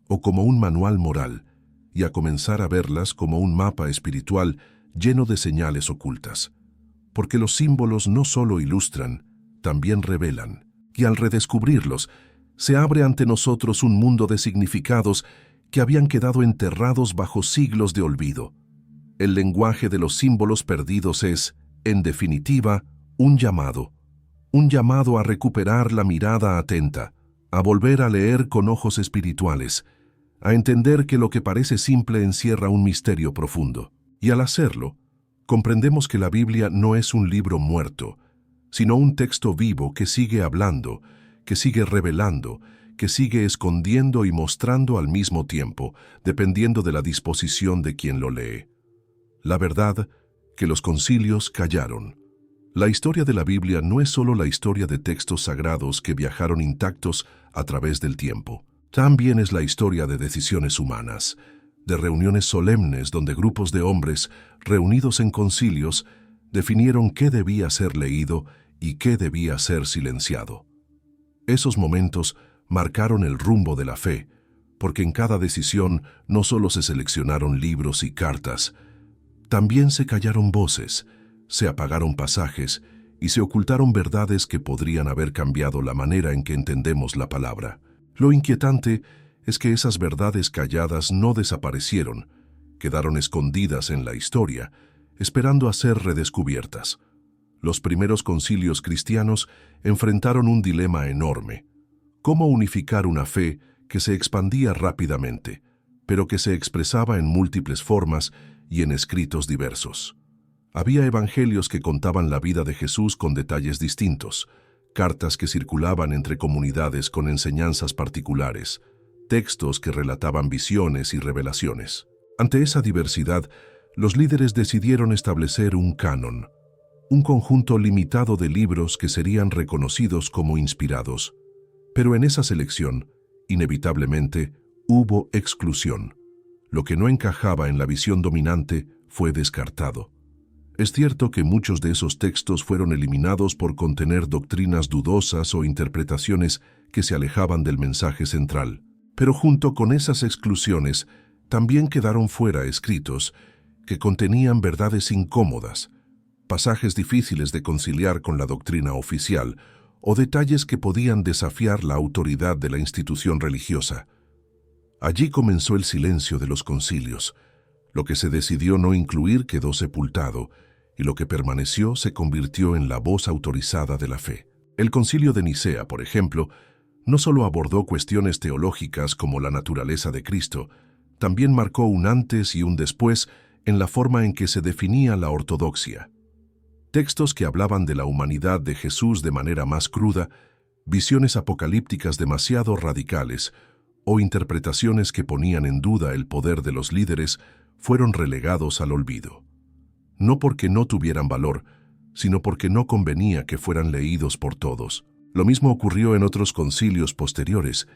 o como un manual moral, y a comenzar a verlas como un mapa espiritual lleno de señales ocultas. Porque los símbolos no solo ilustran, también revelan, y al redescubrirlos, se abre ante nosotros un mundo de significados que habían quedado enterrados bajo siglos de olvido. El lenguaje de los símbolos perdidos es, en definitiva, un llamado a recuperar la mirada atenta, a volver a leer con ojos espirituales, a entender que lo que parece simple encierra un misterio profundo. Y al hacerlo, comprendemos que la Biblia no es un libro muerto, sino un texto vivo que sigue hablando, que sigue revelando, que sigue escondiendo y mostrando al mismo tiempo, dependiendo de la disposición de quien lo lee. La verdad, que los concilios callaron. La historia de la Biblia no es solo la historia de textos sagrados que viajaron intactos a través del tiempo. También es la historia de decisiones humanas, de reuniones solemnes donde grupos de hombres, reunidos en concilios, definieron qué debía ser leído y qué debía ser silenciado. Esos momentos marcaron el rumbo de la fe, porque en cada decisión no solo se seleccionaron libros y cartas, también se callaron voces, se apagaron pasajes y se ocultaron verdades que podrían haber cambiado la manera en que entendemos la palabra. Lo inquietante es que esas verdades calladas no desaparecieron, quedaron escondidas en la historia, esperando a ser redescubiertas. Los primeros concilios cristianos enfrentaron un dilema enorme: cómo unificar una fe que se expandía rápidamente, pero que se expresaba en múltiples formas y en escritos diversos. Había evangelios que contaban la vida de Jesús con detalles distintos, cartas que circulaban entre comunidades con enseñanzas particulares, textos que relataban visiones y revelaciones. Ante esa diversidad, los líderes decidieron establecer un canon, un conjunto limitado de libros que serían reconocidos como inspirados. Pero en esa selección, inevitablemente, hubo exclusión. Lo que no encajaba en la visión dominante fue descartado. Es cierto que muchos de esos textos fueron eliminados por contener doctrinas dudosas o interpretaciones que se alejaban del mensaje central. Pero junto con esas exclusiones, también quedaron fuera escritos que contenían verdades incómodas, pasajes difíciles de conciliar con la doctrina oficial o detalles que podían desafiar la autoridad de la institución religiosa. Allí comenzó el silencio de los concilios. Lo que se decidió no incluir quedó sepultado, y lo que permaneció se convirtió en la voz autorizada de la fe. El Concilio de Nicea, por ejemplo, no solo abordó cuestiones teológicas como la naturaleza de Cristo, también marcó un antes y un después en la forma en que se definía la ortodoxia. Textos que hablaban de la humanidad de Jesús de manera más cruda, visiones apocalípticas demasiado radicales o interpretaciones que ponían en duda el poder de los líderes fueron relegados al olvido. No porque no tuvieran valor, sino porque no convenía que fueran leídos por todos. Lo mismo ocurrió en otros concilios posteriores,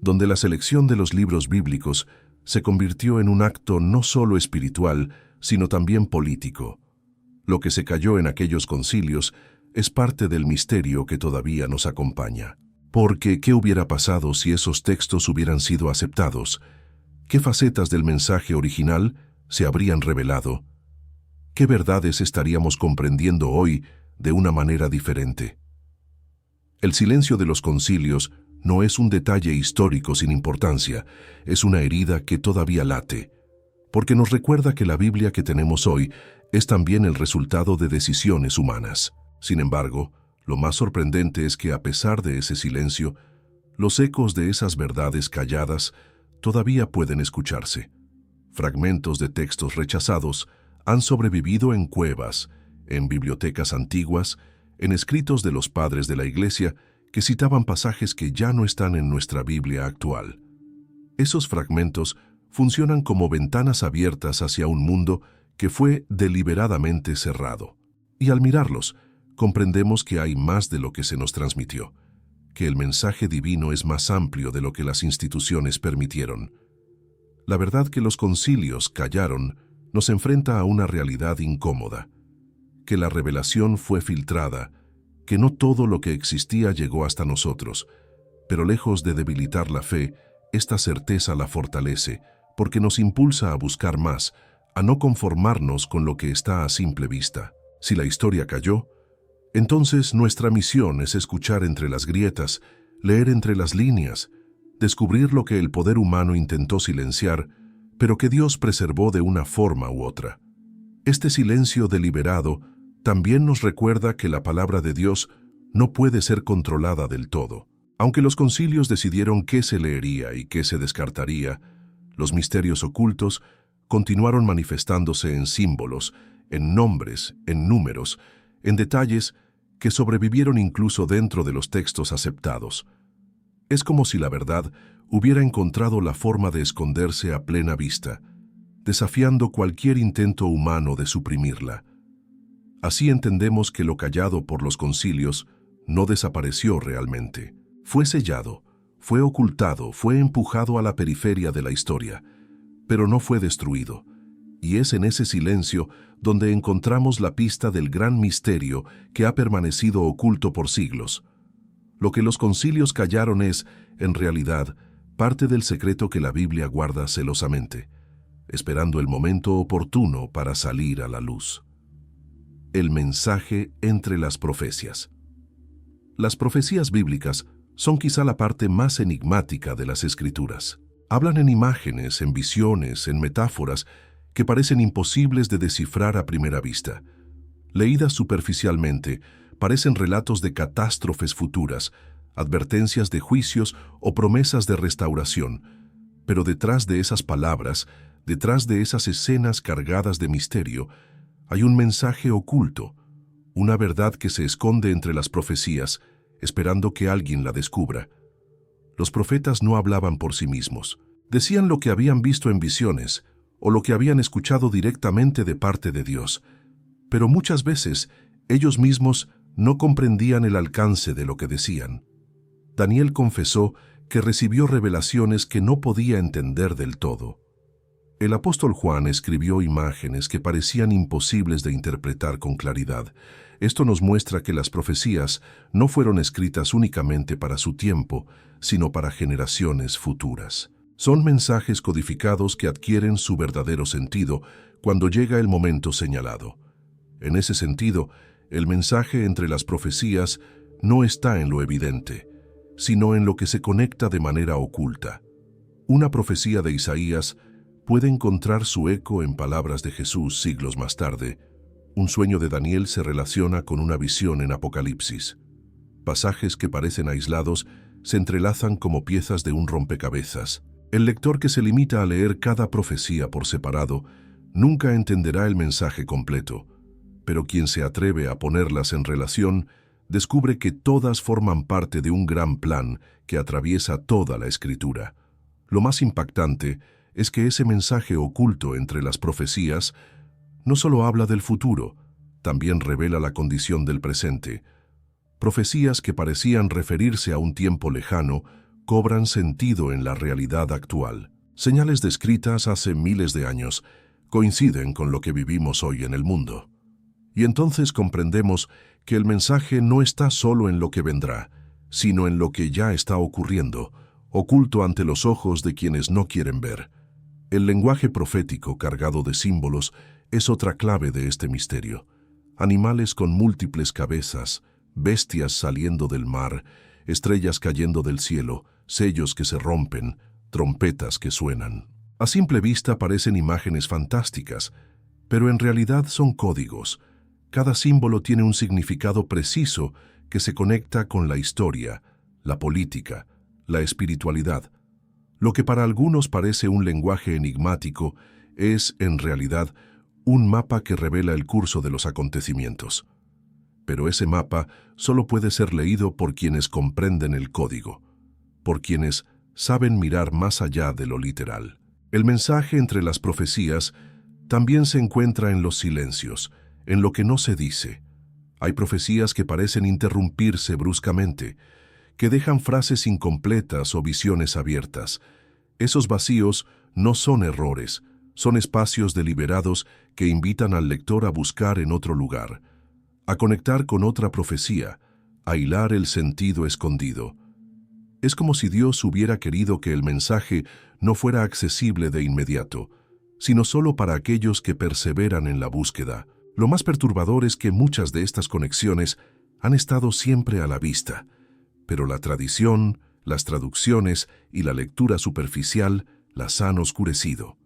donde la selección de los libros bíblicos se convirtió en un acto no solo espiritual, sino también político. Lo que se cayó en aquellos concilios es parte del misterio que todavía nos acompaña. Porque, ¿qué hubiera pasado si esos textos hubieran sido aceptados? ¿Qué facetas del mensaje original se habrían revelado? ¿Qué verdades estaríamos comprendiendo hoy de una manera diferente? El silencio de los concilios no es un detalle histórico sin importancia, es una herida que todavía late, porque nos recuerda que la Biblia que tenemos hoy es también el resultado de decisiones humanas. Sin embargo, lo más sorprendente es que a pesar de ese silencio, los ecos de esas verdades calladas todavía pueden escucharse. Fragmentos de textos rechazados han sobrevivido en cuevas, en bibliotecas antiguas, en escritos de los padres de la Iglesia que citaban pasajes que ya no están en nuestra Biblia actual. Esos fragmentos funcionan como ventanas abiertas hacia un mundo que fue deliberadamente cerrado. Y al mirarlos, comprendemos que hay más de lo que se nos transmitió, que el mensaje divino es más amplio de lo que las instituciones permitieron. La verdad que los concilios callaron nos enfrenta a una realidad incómoda, que la revelación fue filtrada, que no todo lo que existía llegó hasta nosotros, pero lejos de debilitar la fe, esta certeza la fortalece, porque nos impulsa a buscar más, a no conformarnos con lo que está a simple vista. Si la historia cayó, entonces nuestra misión es escuchar entre las grietas, leer entre las líneas, descubrir lo que el poder humano intentó silenciar, pero que Dios preservó de una forma u otra. Este silencio deliberado también nos recuerda que la palabra de Dios no puede ser controlada del todo. Aunque los concilios decidieron qué se leería y qué se descartaría, los misterios ocultos continuaron manifestándose en símbolos, en nombres, en números, en detalles que sobrevivieron incluso dentro de los textos aceptados. Es como si la verdad hubiera encontrado la forma de esconderse a plena vista, desafiando cualquier intento humano de suprimirla. Así entendemos que lo callado por los concilios no desapareció realmente. Fue sellado, fue ocultado, fue empujado a la periferia de la historia, pero no fue destruido. Y es en ese silencio donde encontramos la pista del gran misterio que ha permanecido oculto por siglos. Lo que los concilios callaron es, en realidad, parte del secreto que la Biblia guarda celosamente, esperando el momento oportuno para salir a la luz. El mensaje entre las profecías. Las profecías bíblicas son quizá la parte más enigmática de las Escrituras. Hablan en imágenes, en visiones, en metáforas que parecen imposibles de descifrar a primera vista. Leídas superficialmente, parecen relatos de catástrofes futuras, advertencias de juicios o promesas de restauración. Pero detrás de esas palabras, detrás de esas escenas cargadas de misterio, hay un mensaje oculto, una verdad que se esconde entre las profecías, esperando que alguien la descubra. Los profetas no hablaban por sí mismos. Decían lo que habían visto en visiones o lo que habían escuchado directamente de parte de Dios. Pero muchas veces ellos mismos no comprendían el alcance de lo que decían. Daniel confesó que recibió revelaciones que no podía entender del todo. El apóstol Juan escribió imágenes que parecían imposibles de interpretar con claridad. Esto nos muestra que las profecías no fueron escritas únicamente para su tiempo, sino para generaciones futuras. Son mensajes codificados que adquieren su verdadero sentido cuando llega el momento señalado. En ese sentido, el mensaje entre las profecías no está en lo evidente, sino en lo que se conecta de manera oculta. Una profecía de Isaías puede encontrar su eco en palabras de Jesús siglos más tarde. Un sueño de Daniel se relaciona con una visión en Apocalipsis. Pasajes que parecen aislados se entrelazan como piezas de un rompecabezas. El lector que se limita a leer cada profecía por separado nunca entenderá el mensaje completo, pero quien se atreve a ponerlas en relación descubre que todas forman parte de un gran plan que atraviesa toda la Escritura. Lo más impactante es que ese mensaje oculto entre las profecías no solo habla del futuro, también revela la condición del presente. Profecías que parecían referirse a un tiempo lejano cobran sentido en la realidad actual. Señales descritas hace miles de años coinciden con lo que vivimos hoy en el mundo. Y entonces comprendemos que el mensaje no está solo en lo que vendrá, sino en lo que ya está ocurriendo, oculto ante los ojos de quienes no quieren ver. El lenguaje profético cargado de símbolos es otra clave de este misterio. Animales con múltiples cabezas, bestias saliendo del mar, estrellas cayendo del cielo, sellos que se rompen, trompetas que suenan. A simple vista parecen imágenes fantásticas, pero en realidad son códigos. Cada símbolo tiene un significado preciso que se conecta con la historia, la política, la espiritualidad. Lo que para algunos parece un lenguaje enigmático es, en realidad, un mapa que revela el curso de los acontecimientos. Pero ese mapa solo puede ser leído por quienes comprenden el código, por quienes saben mirar más allá de lo literal. El mensaje entre las profecías también se encuentra en los silencios, en lo que no se dice. Hay profecías que parecen interrumpirse bruscamente, que dejan frases incompletas o visiones abiertas. Esos vacíos no son errores, son espacios deliberados que invitan al lector a buscar en otro lugar, a conectar con otra profecía, a hilar el sentido escondido. Es como si Dios hubiera querido que el mensaje no fuera accesible de inmediato, sino solo para aquellos que perseveran en la búsqueda. Lo más perturbador es que muchas de estas conexiones han estado siempre a la vista, pero la tradición, las traducciones y la lectura superficial las han oscurecido.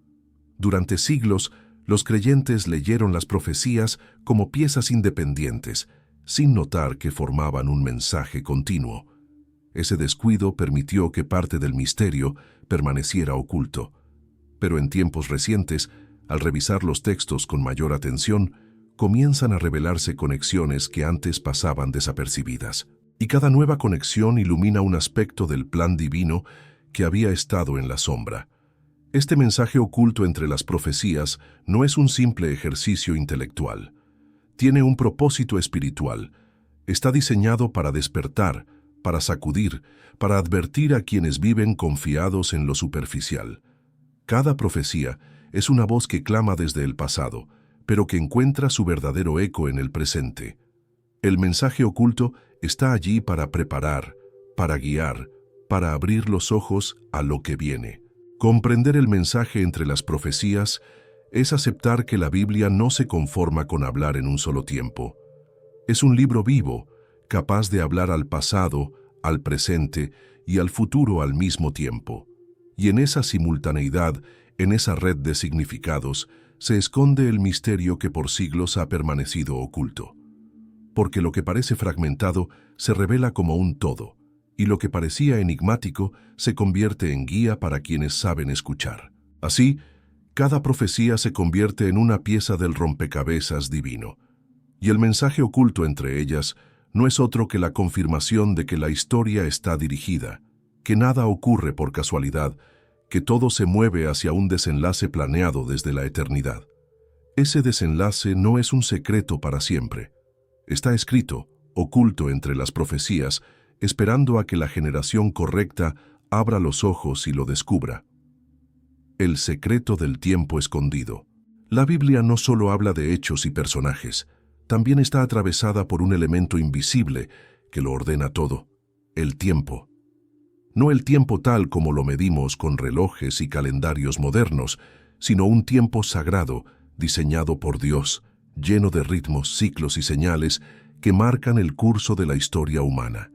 Durante siglos, los creyentes leyeron las profecías como piezas independientes, sin notar que formaban un mensaje continuo. Ese descuido permitió que parte del misterio permaneciera oculto. Pero en tiempos recientes, al revisar los textos con mayor atención, comienzan a revelarse conexiones que antes pasaban desapercibidas. Y cada nueva conexión ilumina un aspecto del plan divino que había estado en la sombra. Este mensaje oculto entre las profecías no es un simple ejercicio intelectual. Tiene un propósito espiritual. Está diseñado para despertar, para sacudir, para advertir a quienes viven confiados en lo superficial. Cada profecía es una voz que clama desde el pasado, pero que encuentra su verdadero eco en el presente. El mensaje oculto está allí para preparar, para guiar, para abrir los ojos a lo que viene. Comprender el mensaje entre las profecías es aceptar que la Biblia no se conforma con hablar en un solo tiempo. Es un libro vivo, capaz de hablar al pasado, al presente y al futuro al mismo tiempo. Y en esa simultaneidad, en esa red de significados, se esconde el misterio que por siglos ha permanecido oculto. Porque lo que parece fragmentado se revela como un todo, y lo que parecía enigmático se convierte en guía para quienes saben escuchar. Así, cada profecía se convierte en una pieza del rompecabezas divino, y el mensaje oculto entre ellas no es otro que la confirmación de que la historia está dirigida, que nada ocurre por casualidad, que todo se mueve hacia un desenlace planeado desde la eternidad. Ese desenlace no es un secreto para siempre. Está escrito, oculto entre las profecías, esperando a que la generación correcta abra los ojos y lo descubra. El secreto del tiempo escondido. La Biblia no solo habla de hechos y personajes, también está atravesada por un elemento invisible que lo ordena todo: el tiempo. No el tiempo tal como lo medimos con relojes y calendarios modernos, sino un tiempo sagrado, diseñado por Dios, lleno de ritmos, ciclos y señales que marcan el curso de la historia humana.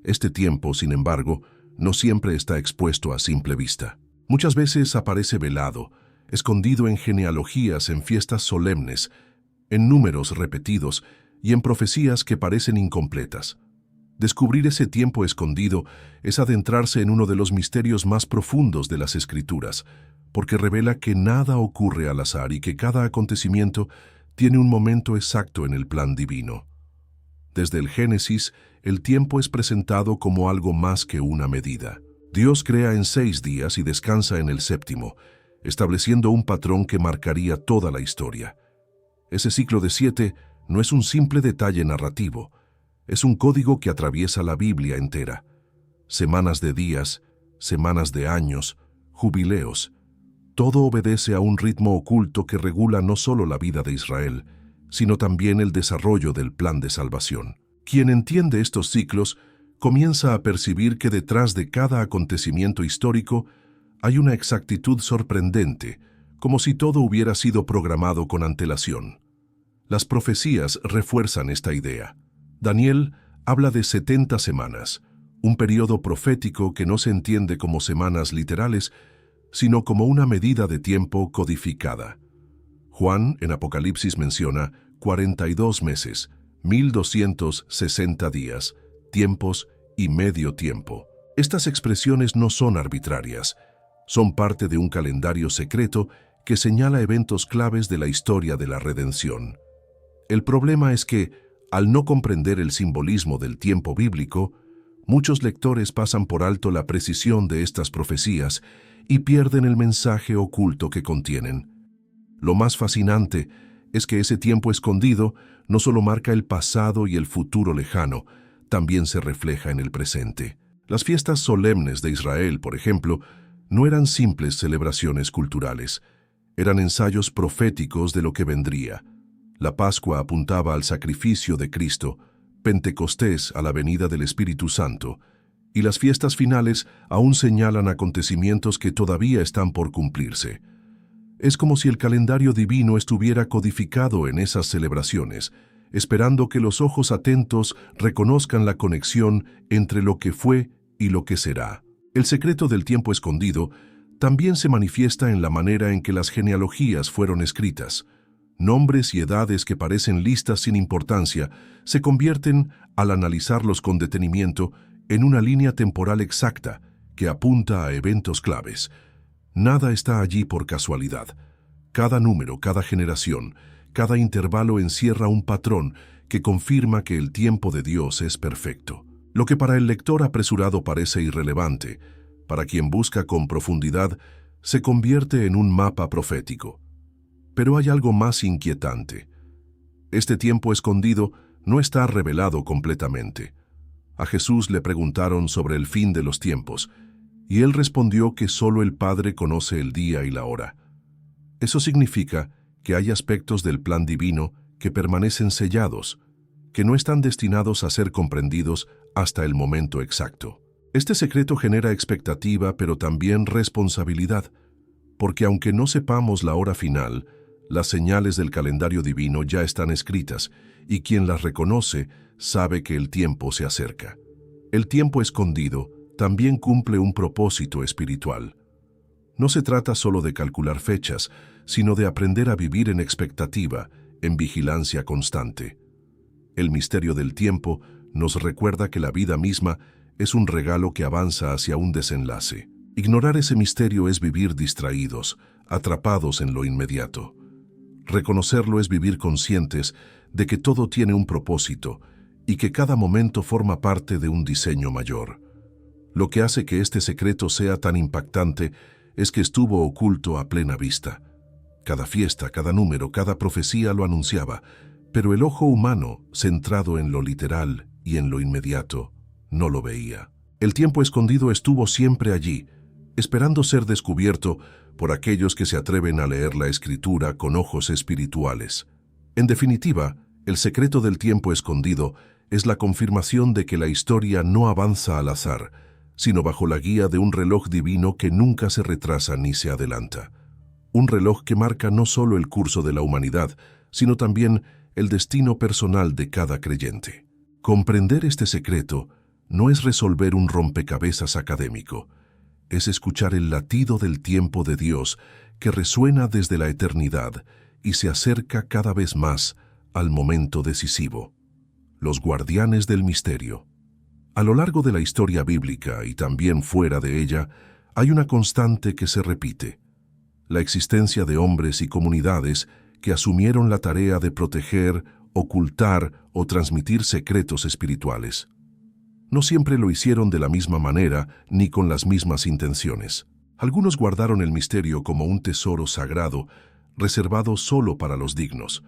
Este tiempo, sin embargo, no siempre está expuesto a simple vista. Muchas veces aparece velado, escondido en genealogías, en fiestas solemnes, en números repetidos y en profecías que parecen incompletas. Descubrir ese tiempo escondido es adentrarse en uno de los misterios más profundos de las Escrituras, porque revela que nada ocurre al azar y que cada acontecimiento tiene un momento exacto en el plan divino. Desde el Génesis, el tiempo es presentado como algo más que una medida. Dios crea en 6 días y descansa en el séptimo, estableciendo un patrón que marcaría toda la historia. Ese ciclo de 7 no es un simple detalle narrativo, es un código que atraviesa la Biblia entera. Semanas de días, semanas de años, jubileos. Todo obedece a un ritmo oculto que regula no solo la vida de Israel, sino también el desarrollo del plan de salvación. Quien entiende estos ciclos comienza a percibir que detrás de cada acontecimiento histórico hay una exactitud sorprendente, como si todo hubiera sido programado con antelación. Las profecías refuerzan esta idea. Daniel habla de 70 semanas, un periodo profético que no se entiende como semanas literales, sino como una medida de tiempo codificada. Juan, en Apocalipsis, menciona 42 meses, 1260 días, tiempos y medio tiempo. Estas expresiones no son arbitrarias, son parte de un calendario secreto que señala eventos claves de la historia de la redención. El problema es que, al no comprender el simbolismo del tiempo bíblico, muchos lectores pasan por alto la precisión de estas profecías y pierden el mensaje oculto que contienen. Lo más fascinante es que ese tiempo escondido no solo marca el pasado y el futuro lejano, también se refleja en el presente. Las fiestas solemnes de Israel, por ejemplo, no eran simples celebraciones culturales, eran ensayos proféticos de lo que vendría. La Pascua apuntaba al sacrificio de Cristo, Pentecostés a la venida del Espíritu Santo, y las fiestas finales aún señalan acontecimientos que todavía están por cumplirse. Es como si el calendario divino estuviera codificado en esas celebraciones, esperando que los ojos atentos reconozcan la conexión entre lo que fue y lo que será. El secreto del tiempo escondido también se manifiesta en la manera en que las genealogías fueron escritas. Nombres y edades que parecen listas sin importancia se convierten, al analizarlos con detenimiento, en una línea temporal exacta que apunta a eventos claves. Nada está allí por casualidad. Cada número, cada generación, cada intervalo encierra un patrón que confirma que el tiempo de Dios es perfecto. Lo que para el lector apresurado parece irrelevante, para quien busca con profundidad, se convierte en un mapa profético. Pero hay algo más inquietante. Este tiempo escondido no está revelado completamente. A Jesús le preguntaron sobre el fin de los tiempos, y él respondió que solo el Padre conoce el día y la hora. Eso significa que hay aspectos del plan divino que permanecen sellados, que no están destinados a ser comprendidos hasta el momento exacto. Este secreto genera expectativa, pero también responsabilidad, porque aunque no sepamos la hora final, las señales del calendario divino ya están escritas, y quien las reconoce sabe que el tiempo se acerca. El tiempo escondido también cumple un propósito espiritual. No se trata solo de calcular fechas, sino de aprender a vivir en expectativa, en vigilancia constante. El misterio del tiempo nos recuerda que la vida misma es un regalo que avanza hacia un desenlace. Ignorar ese misterio es vivir distraídos, atrapados en lo inmediato. Reconocerlo es vivir conscientes de que todo tiene un propósito y que cada momento forma parte de un diseño mayor. Lo que hace que este secreto sea tan impactante es que estuvo oculto a plena vista. Cada fiesta, cada número, cada profecía lo anunciaba, pero el ojo humano, centrado en lo literal y en lo inmediato, no lo veía. El tiempo escondido estuvo siempre allí, esperando ser descubierto por aquellos que se atreven a leer la Escritura con ojos espirituales. En definitiva, el secreto del tiempo escondido es la confirmación de que la historia no avanza al azar, sino bajo la guía de un reloj divino que nunca se retrasa ni se adelanta. Un reloj que marca no solo el curso de la humanidad, sino también el destino personal de cada creyente. Comprender este secreto no es resolver un rompecabezas académico, es escuchar el latido del tiempo de Dios que resuena desde la eternidad y se acerca cada vez más al momento decisivo. Los guardianes del misterio. A lo largo de la historia bíblica y también fuera de ella, hay una constante que se repite: la existencia de hombres y comunidades que asumieron la tarea de proteger, ocultar o transmitir secretos espirituales. No siempre lo hicieron de la misma manera ni con las mismas intenciones. Algunos guardaron el misterio como un tesoro sagrado, reservado solo para los dignos.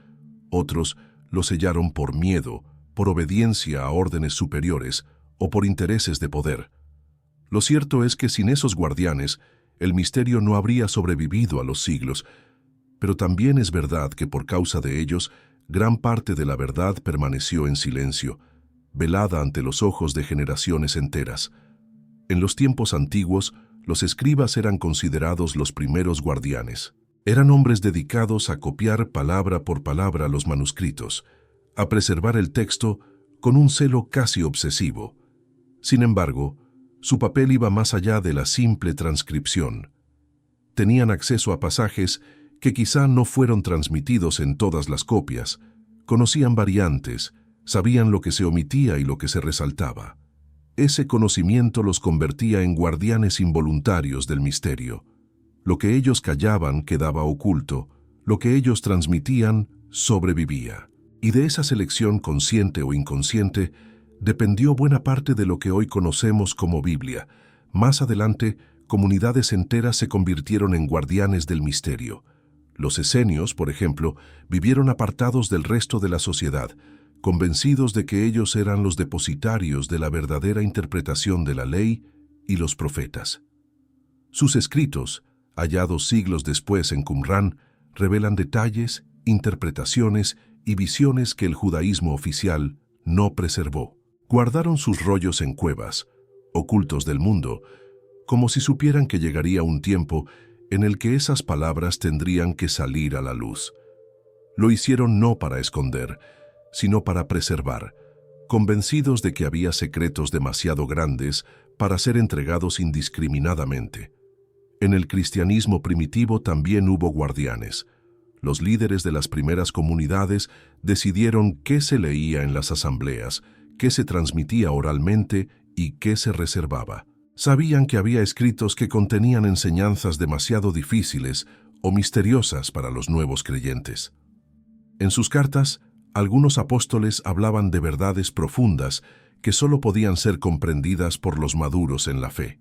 Otros lo sellaron por miedo, por obediencia a órdenes superiores o por intereses de poder. Lo cierto es que sin esos guardianes, el misterio no habría sobrevivido a los siglos, pero también es verdad que por causa de ellos, gran parte de la verdad permaneció en silencio, velada ante los ojos de generaciones enteras. En los tiempos antiguos, los escribas eran considerados los primeros guardianes. Eran hombres dedicados a copiar palabra por palabra los manuscritos, a preservar el texto con un celo casi obsesivo. Sin embargo, su papel iba más allá de la simple transcripción. Tenían acceso a pasajes que quizá no fueron transmitidos en todas las copias, conocían variantes, sabían lo que se omitía y lo que se resaltaba. Ese conocimiento los convertía en guardianes involuntarios del misterio. Lo que ellos callaban quedaba oculto, lo que ellos transmitían sobrevivía. Y de esa selección consciente o inconsciente dependió buena parte de lo que hoy conocemos como Biblia. Más adelante, comunidades enteras se convirtieron en guardianes del misterio. Los esenios, por ejemplo, vivieron apartados del resto de la sociedad, convencidos de que ellos eran los depositarios de la verdadera interpretación de la ley y los profetas. Sus escritos, hallados siglos después en Qumrán, revelan detalles, interpretaciones y visiones que el judaísmo oficial no preservó. Guardaron sus rollos en cuevas, ocultos del mundo, como si supieran que llegaría un tiempo en el que esas palabras tendrían que salir a la luz. Lo hicieron no para esconder, sino para preservar, convencidos de que había secretos demasiado grandes para ser entregados indiscriminadamente. En el cristianismo primitivo también hubo guardianes. Los líderes de las primeras comunidades decidieron qué se leía en las asambleas, qué se transmitía oralmente y qué se reservaba. Sabían que había escritos que contenían enseñanzas demasiado difíciles o misteriosas para los nuevos creyentes. En sus cartas, algunos apóstoles hablaban de verdades profundas que solo podían ser comprendidas por los maduros en la fe.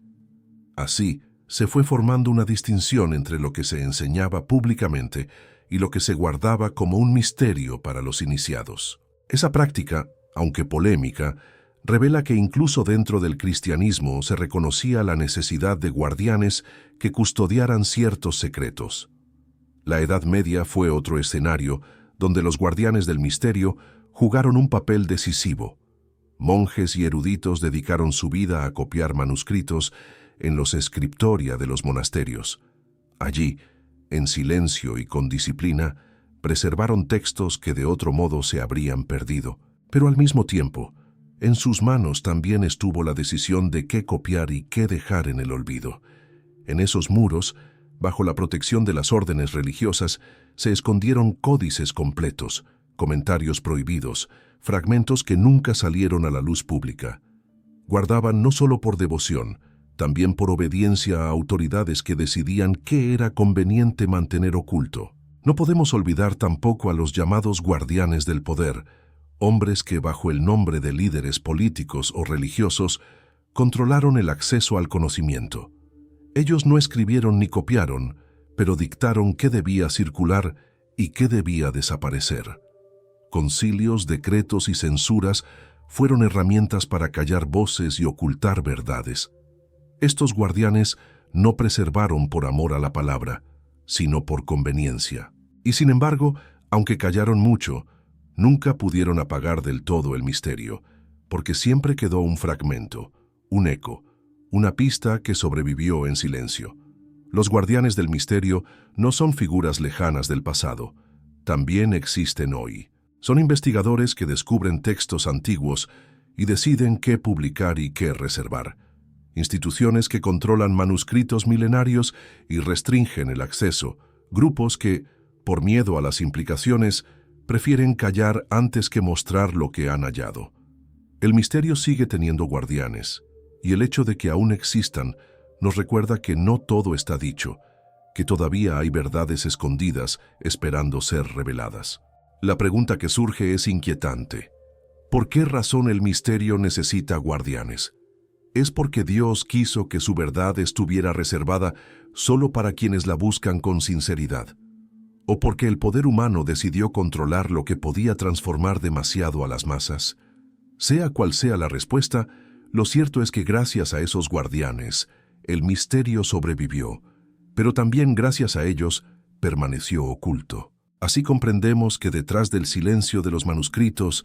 Así, se fue formando una distinción entre lo que se enseñaba públicamente y lo que se guardaba como un misterio para los iniciados. Esa práctica, aunque polémica, revela que incluso dentro del cristianismo se reconocía la necesidad de guardianes que custodiaran ciertos secretos. La Edad Media fue otro escenario donde los guardianes del misterio jugaron un papel decisivo. Monjes y eruditos dedicaron su vida a copiar manuscritos en los scriptoria de los monasterios. Allí, en silencio y con disciplina, preservaron textos que de otro modo se habrían perdido. Pero al mismo tiempo, en sus manos también estuvo la decisión de qué copiar y qué dejar en el olvido. En esos muros, bajo la protección de las órdenes religiosas, se escondieron códices completos, comentarios prohibidos, fragmentos que nunca salieron a la luz pública. Guardaban no solo por devoción, también por obediencia a autoridades que decidían qué era conveniente mantener oculto. No podemos olvidar tampoco a los llamados guardianes del poder, hombres que bajo el nombre de líderes políticos o religiosos controlaron el acceso al conocimiento. Ellos no escribieron ni copiaron, pero dictaron qué debía circular y qué debía desaparecer. Concilios, decretos y censuras fueron herramientas para callar voces y ocultar verdades. Estos guardianes no preservaron por amor a la palabra, sino por conveniencia. Y sin embargo, aunque callaron mucho, nunca pudieron apagar del todo el misterio, porque siempre quedó un fragmento, un eco, una pista que sobrevivió en silencio. Los guardianes del misterio no son figuras lejanas del pasado, también existen hoy. Son investigadores que descubren textos antiguos y deciden qué publicar y qué reservar. Instituciones que controlan manuscritos milenarios y restringen el acceso. Grupos que, por miedo a las implicaciones, prefieren callar antes que mostrar lo que han hallado. El misterio sigue teniendo guardianes, y el hecho de que aún existan nos recuerda que no todo está dicho, que todavía hay verdades escondidas esperando ser reveladas. La pregunta que surge es inquietante. ¿Por qué razón el misterio necesita guardianes? ¿Es porque Dios quiso que su verdad estuviera reservada solo para quienes la buscan con sinceridad? ¿O porque el poder humano decidió controlar lo que podía transformar demasiado a las masas? Sea cual sea la respuesta, lo cierto es que gracias a esos guardianes, el misterio sobrevivió, pero también gracias a ellos permaneció oculto. Así comprendemos que detrás del silencio de los manuscritos,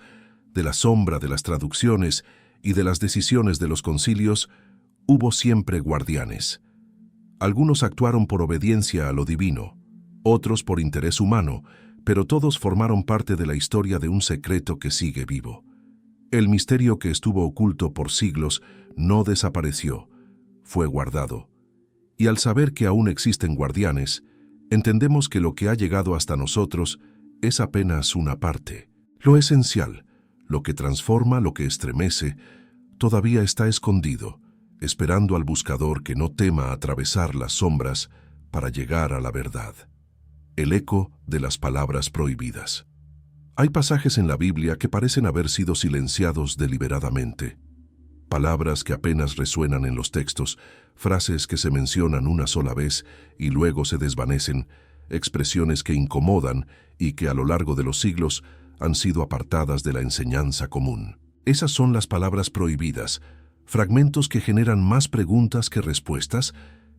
de la sombra de las traducciones y de las decisiones de los concilios, hubo siempre guardianes. Algunos actuaron por obediencia a lo divino, otros por interés humano, pero todos formaron parte de la historia de un secreto que sigue vivo. El misterio que estuvo oculto por siglos no desapareció, fue guardado. Y al saber que aún existen guardianes, entendemos que lo que ha llegado hasta nosotros es apenas una parte. Lo esencial, lo que transforma, lo que estremece, todavía está escondido, esperando al buscador que no tema atravesar las sombras para llegar a la verdad. El eco de las palabras prohibidas. Hay pasajes en la Biblia que parecen haber sido silenciados deliberadamente. Palabras que apenas resuenan en los textos, frases que se mencionan una sola vez y luego se desvanecen, expresiones que incomodan y que a lo largo de los siglos han sido apartadas de la enseñanza común. Esas son las palabras prohibidas, fragmentos que generan más preguntas que respuestas,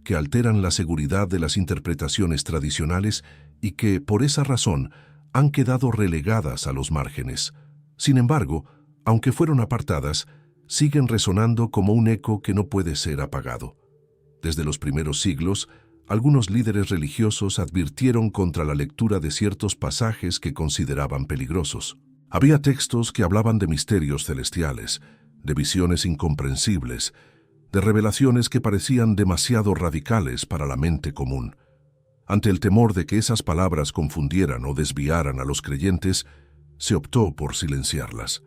que alteran la seguridad de las interpretaciones tradicionales y que, por esa razón, han quedado relegadas a los márgenes. Sin embargo, aunque fueron apartadas, siguen resonando como un eco que no puede ser apagado. Desde los primeros siglos, algunos líderes religiosos advirtieron contra la lectura de ciertos pasajes que consideraban peligrosos. Había textos que hablaban de misterios celestiales, de visiones incomprensibles, de revelaciones que parecían demasiado radicales para la mente común. Ante el temor de que esas palabras confundieran o desviaran a los creyentes, se optó por silenciarlas.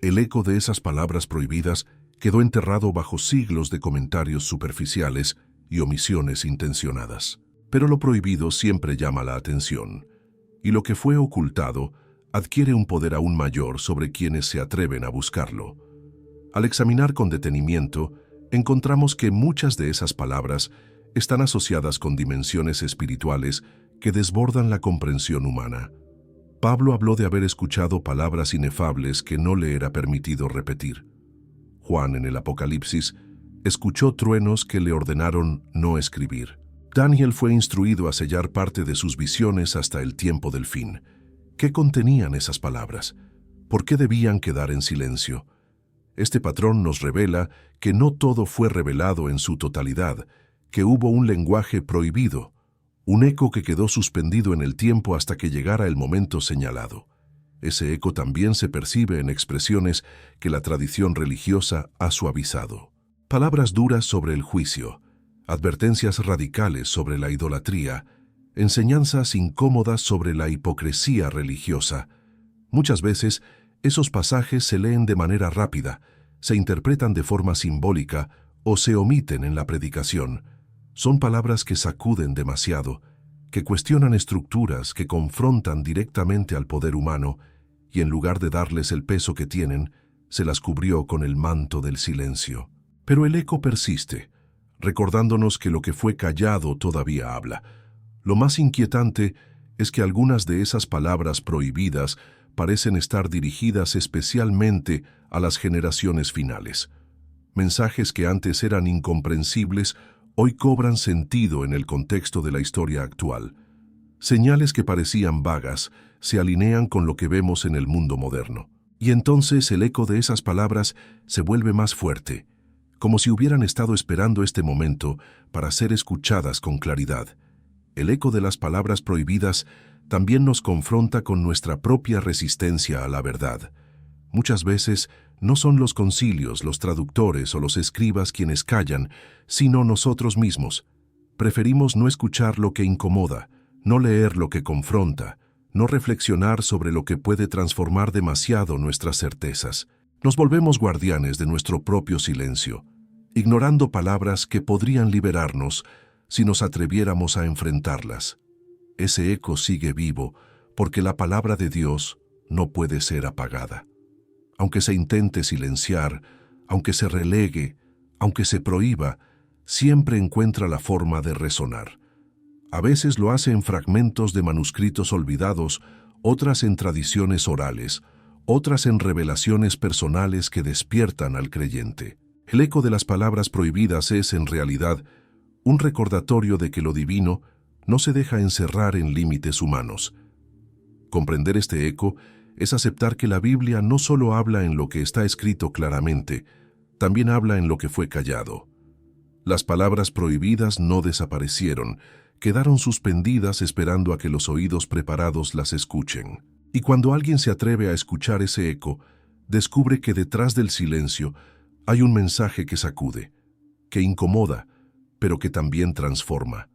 El eco de esas palabras prohibidas quedó enterrado bajo siglos de comentarios superficiales y omisiones intencionadas. Pero lo prohibido siempre llama la atención, y lo que fue ocultado adquiere un poder aún mayor sobre quienes se atreven a buscarlo. Al examinar con detenimiento, encontramos que muchas de esas palabras están asociadas con dimensiones espirituales que desbordan la comprensión humana. Pablo habló de haber escuchado palabras inefables que no le era permitido repetir. Juan en el Apocalipsis, escuchó truenos que le ordenaron no escribir. Daniel fue instruido a sellar parte de sus visiones hasta el tiempo del fin. ¿Qué contenían esas palabras? ¿Por qué debían quedar en silencio? Este patrón nos revela que no todo fue revelado en su totalidad, que hubo un lenguaje prohibido, un eco que quedó suspendido en el tiempo hasta que llegara el momento señalado. Ese eco también se percibe en expresiones que la tradición religiosa ha suavizado. Palabras duras sobre el juicio, advertencias radicales sobre la idolatría, enseñanzas incómodas sobre la hipocresía religiosa. Muchas veces, esos pasajes se leen de manera rápida, se interpretan de forma simbólica o se omiten en la predicación. Son palabras que sacuden demasiado, que cuestionan estructuras, que confrontan directamente al poder humano, y en lugar de darles el peso que tienen, se las cubrió con el manto del silencio. Pero el eco persiste, recordándonos que lo que fue callado todavía habla. Lo más inquietante es que algunas de esas palabras prohibidas parecen estar dirigidas especialmente a las generaciones finales. Mensajes que antes eran incomprensibles, hoy cobran sentido en el contexto de la historia actual. Señales que parecían vagas se alinean con lo que vemos en el mundo moderno. Y entonces el eco de esas palabras se vuelve más fuerte, como si hubieran estado esperando este momento para ser escuchadas con claridad. El eco de las palabras prohibidas también nos confronta con nuestra propia resistencia a la verdad. Muchas veces no son los concilios, los traductores o los escribas quienes callan, sino nosotros mismos. Preferimos no escuchar lo que incomoda, no leer lo que confronta, no reflexionar sobre lo que puede transformar demasiado nuestras certezas. Nos volvemos guardianes de nuestro propio silencio, ignorando palabras que podrían liberarnos si nos atreviéramos a enfrentarlas. Ese eco sigue vivo porque la palabra de Dios no puede ser apagada. Aunque se intente silenciar, aunque se relegue, aunque se prohíba, siempre encuentra la forma de resonar. A veces lo hace en fragmentos de manuscritos olvidados, otras en tradiciones orales, otras en revelaciones personales que despiertan al creyente. El eco de las palabras prohibidas es, en realidad, un recordatorio de que lo divino no se deja encerrar en límites humanos. Comprender este eco es aceptar que la Biblia no solo habla en lo que está escrito claramente, también habla en lo que fue callado. Las palabras prohibidas no desaparecieron, quedaron suspendidas esperando a que los oídos preparados las escuchen. Y cuando alguien se atreve a escuchar ese eco, descubre que detrás del silencio hay un mensaje que sacude, que incomoda, pero que también transforma.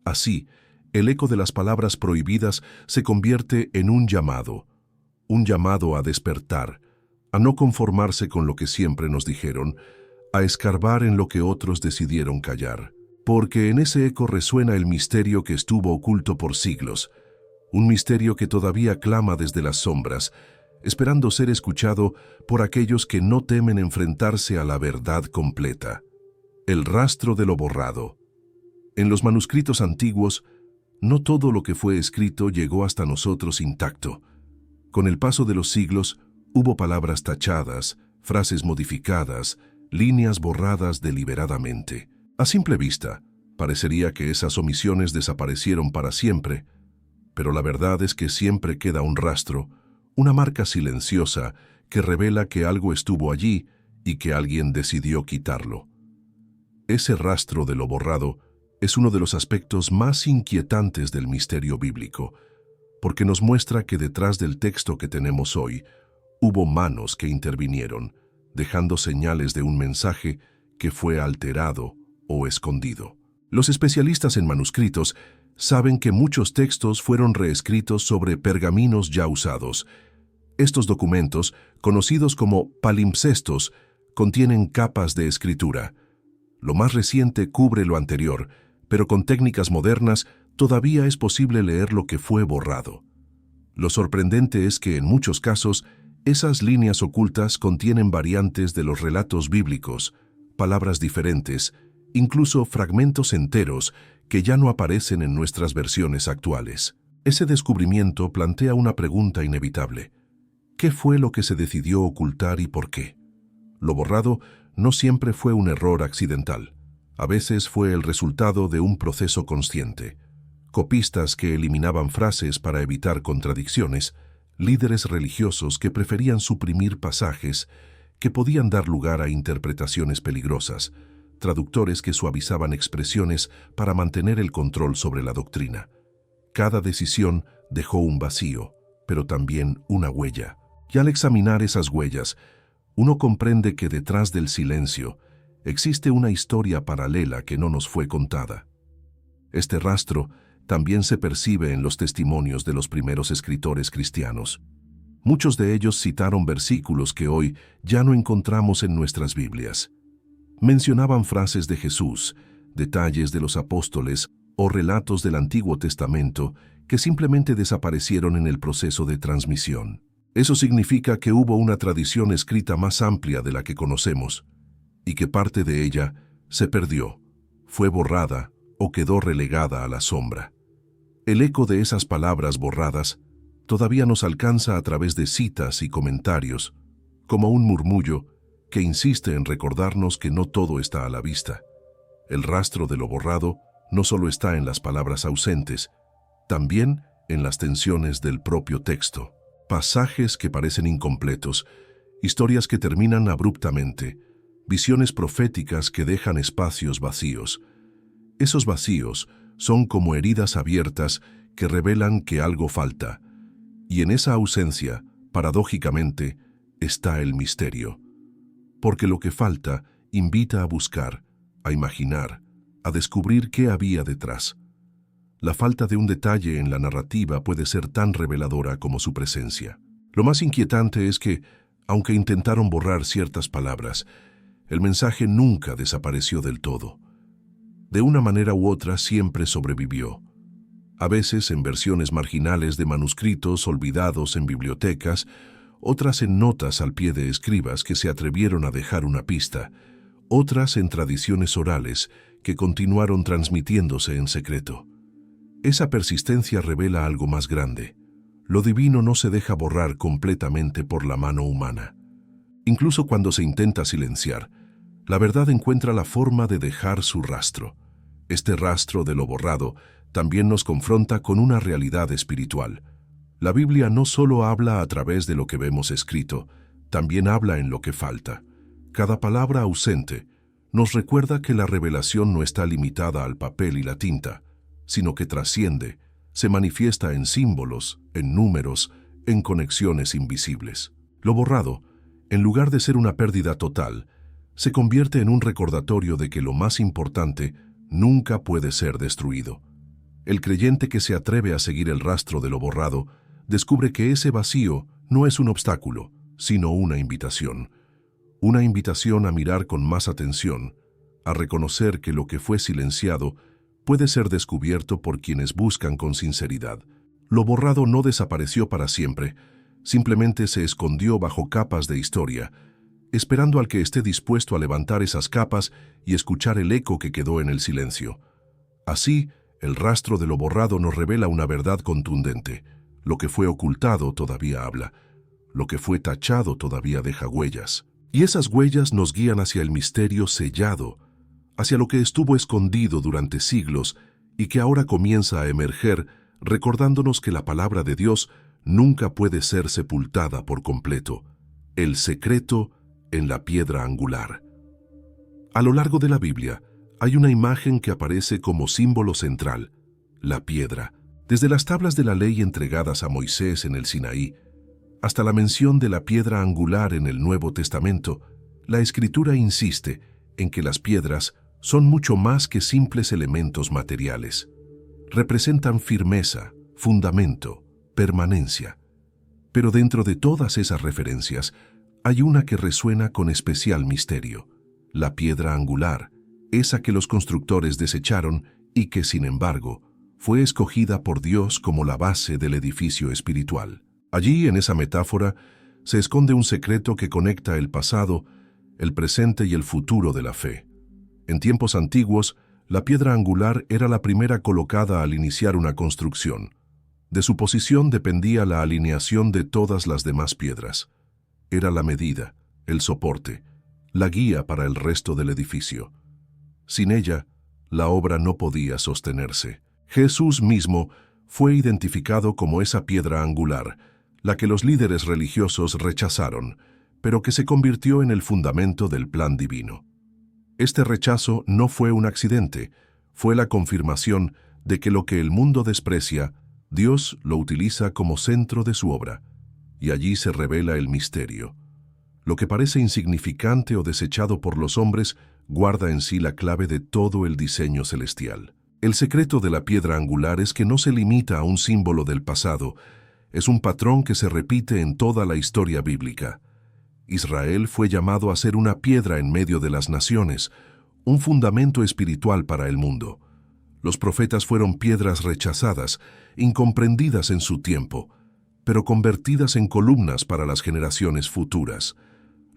Así, el eco de las palabras prohibidas se convierte en un llamado a despertar, a no conformarse con lo que siempre nos dijeron, a escarbar en lo que otros decidieron callar. Porque en ese eco resuena el misterio que estuvo oculto por siglos, un misterio que todavía clama desde las sombras, esperando ser escuchado por aquellos que no temen enfrentarse a la verdad completa. El rastro de lo borrado. En los manuscritos antiguos, no todo lo que fue escrito llegó hasta nosotros intacto. Con el paso de los siglos, hubo palabras tachadas, frases modificadas, líneas borradas deliberadamente. A simple vista, parecería que esas omisiones desaparecieron para siempre, pero la verdad es que siempre queda un rastro, una marca silenciosa que revela que algo estuvo allí y que alguien decidió quitarlo. Ese rastro de lo borrado es uno de los aspectos más inquietantes del misterio bíblico, porque nos muestra que detrás del texto que tenemos hoy, hubo manos que intervinieron, dejando señales de un mensaje que fue alterado o escondido. Los especialistas en manuscritos saben que muchos textos fueron reescritos sobre pergaminos ya usados. Estos documentos, conocidos como palimpsestos, contienen capas de escritura. Lo más reciente cubre lo anterior, pero con técnicas modernas todavía es posible leer lo que fue borrado. Lo sorprendente es que en muchos casos esas líneas ocultas contienen variantes de los relatos bíblicos, palabras diferentes, incluso fragmentos enteros que ya no aparecen en nuestras versiones actuales. Ese descubrimiento plantea una pregunta inevitable. ¿Qué fue lo que se decidió ocultar y por qué? Lo borrado no siempre fue un error accidental. A veces fue el resultado de un proceso consciente. Copistas que eliminaban frases para evitar contradicciones, líderes religiosos que preferían suprimir pasajes que podían dar lugar a interpretaciones peligrosas, traductores que suavizaban expresiones para mantener el control sobre la doctrina. Cada decisión dejó un vacío, pero también una huella. Y al examinar esas huellas, uno comprende que detrás del silencio existe una historia paralela que no nos fue contada. Este rastro también se percibe en los testimonios de los primeros escritores cristianos. Muchos de ellos citaron versículos que hoy ya no encontramos en nuestras Biblias. Mencionaban frases de Jesús, detalles de los apóstoles o relatos del Antiguo Testamento que simplemente desaparecieron en el proceso de transmisión. Eso significa que hubo una tradición escrita más amplia de la que conocemos, y que parte de ella se perdió, fue borrada o quedó relegada a la sombra. El eco de esas palabras borradas todavía nos alcanza a través de citas y comentarios, como un murmullo que insiste en recordarnos que no todo está a la vista. El rastro de lo borrado no solo está en las palabras ausentes, también en las tensiones del propio texto. Pasajes que parecen incompletos, historias que terminan abruptamente, visiones proféticas que dejan espacios vacíos. Esos vacíos son como heridas abiertas que revelan que algo falta, y en esa ausencia, paradójicamente, está el misterio. Porque lo que falta invita a buscar, a imaginar, a descubrir qué había detrás. La falta de un detalle en la narrativa puede ser tan reveladora como su presencia. Lo más inquietante es que, aunque intentaron borrar ciertas palabras, el mensaje nunca desapareció del todo. De una manera u otra siempre sobrevivió. A veces en versiones marginales de manuscritos olvidados en bibliotecas, otras en notas al pie de escribas que se atrevieron a dejar una pista, otras en tradiciones orales que continuaron transmitiéndose en secreto. Esa persistencia revela algo más grande. Lo divino no se deja borrar completamente por la mano humana. Incluso cuando se intenta silenciar, la verdad encuentra la forma de dejar su rastro. Este rastro de lo borrado también nos confronta con una realidad espiritual. La Biblia no solo habla a través de lo que vemos escrito, también habla en lo que falta. Cada palabra ausente nos recuerda que la revelación no está limitada al papel y la tinta, sino que trasciende, se manifiesta en símbolos, en números, en conexiones invisibles. Lo borrado, en lugar de ser una pérdida total, se convierte en un recordatorio de que lo más importante nunca puede ser destruido. El creyente que se atreve a seguir el rastro de lo borrado descubre que ese vacío no es un obstáculo, sino una invitación. Una invitación a mirar con más atención, a reconocer que lo que fue silenciado puede ser descubierto por quienes buscan con sinceridad. Lo borrado no desapareció para siempre, simplemente se escondió bajo capas de historia, esperando al que esté dispuesto a levantar esas capas y escuchar el eco que quedó en el silencio. Así, el rastro de lo borrado nos revela una verdad contundente. Lo que fue ocultado todavía habla. Lo que fue tachado todavía deja huellas. Y esas huellas nos guían hacia el misterio sellado, hacia lo que estuvo escondido durante siglos y que ahora comienza a emerger, recordándonos que la palabra de Dios nunca puede ser sepultada por completo. El secreto en la piedra angular. A lo largo de la Biblia, hay una imagen que aparece como símbolo central, la piedra. Desde las tablas de la ley entregadas a Moisés en el Sinaí, hasta la mención de la piedra angular en el Nuevo Testamento, la Escritura insiste en que las piedras son mucho más que simples elementos materiales. Representan firmeza, fundamento, permanencia. Pero dentro de todas esas referencias, hay una que resuena con especial misterio, la piedra angular, esa que los constructores desecharon y que, sin embargo, fue escogida por Dios como la base del edificio espiritual. Allí, en esa metáfora, se esconde un secreto que conecta el pasado, el presente y el futuro de la fe. En tiempos antiguos, la piedra angular era la primera colocada al iniciar una construcción. De su posición dependía la alineación de todas las demás piedras. Era la medida, el soporte, la guía para el resto del edificio. Sin ella, la obra no podía sostenerse. Jesús mismo fue identificado como esa piedra angular, la que los líderes religiosos rechazaron, pero que se convirtió en el fundamento del plan divino. Este rechazo no fue un accidente, fue la confirmación de que lo que el mundo desprecia, Dios lo utiliza como centro de su obra, y allí se revela el misterio. Lo que parece insignificante o desechado por los hombres guarda en sí la clave de todo el diseño celestial. El secreto de la piedra angular es que no se limita a un símbolo del pasado, es un patrón que se repite en toda la historia bíblica. Israel fue llamado a ser una piedra en medio de las naciones, un fundamento espiritual para el mundo. Los profetas fueron piedras rechazadas, incomprendidas en su tiempo, pero convertidas en columnas para las generaciones futuras.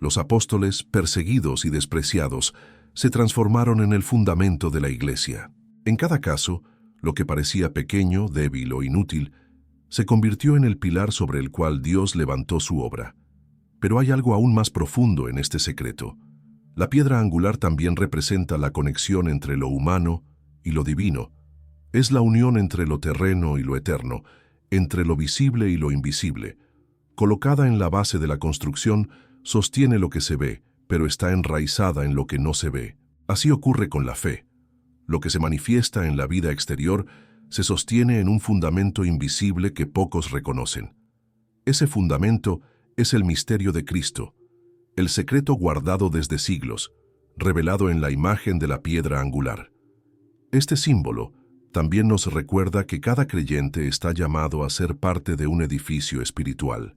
Los apóstoles, perseguidos y despreciados, se transformaron en el fundamento de la Iglesia. En cada caso, lo que parecía pequeño, débil o inútil, se convirtió en el pilar sobre el cual Dios levantó su obra. Pero hay algo aún más profundo en este secreto. La piedra angular también representa la conexión entre lo humano y lo divino. Es la unión entre lo terreno y lo eterno, entre lo visible y lo invisible. Colocada en la base de la construcción, sostiene lo que se ve, pero está enraizada en lo que no se ve. Así ocurre con la fe. Lo que se manifiesta en la vida exterior se sostiene en un fundamento invisible que pocos reconocen. Ese fundamento es el misterio de Cristo, el secreto guardado desde siglos, revelado en la imagen de la piedra angular. Este símbolo también nos recuerda que cada creyente está llamado a ser parte de un edificio espiritual.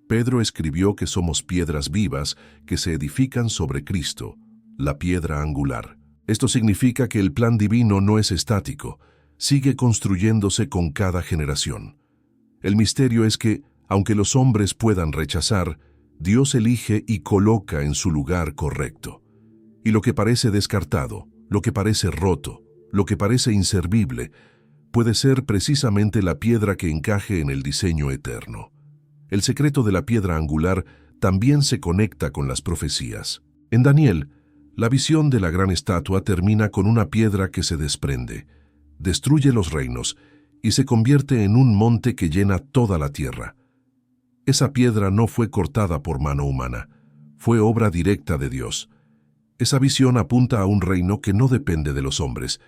Pedro escribió que somos piedras vivas que se edifican sobre Cristo, la piedra angular. Esto significa que el plan divino no es estático, sigue construyéndose con cada generación. El misterio es que, aunque los hombres puedan rechazar, Dios elige y coloca en su lugar correcto. Y lo que parece descartado, lo que parece roto, lo que parece inservible, puede ser precisamente la piedra que encaje en el diseño eterno. El secreto de la piedra angular también se conecta con las profecías. En Daniel, la visión de la gran estatua termina con una piedra que se desprende, destruye los reinos y se convierte en un monte que llena toda la tierra. Esa piedra no fue cortada por mano humana, fue obra directa de Dios. Esa visión apunta a un reino que no depende de los hombres,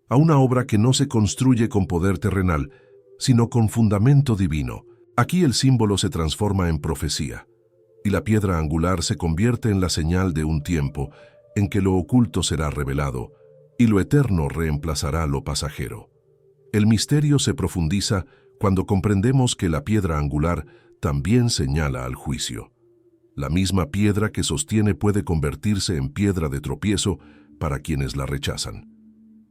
a una obra que no se construye con poder terrenal, sino con fundamento divino. Aquí el símbolo se transforma en profecía, y la piedra angular se convierte en la señal de un tiempo en que lo oculto será revelado, y lo eterno reemplazará lo pasajero. El misterio se profundiza cuando comprendemos que la piedra angular también señala al juicio. La misma piedra que sostiene puede convertirse en piedra de tropiezo para quienes la rechazan.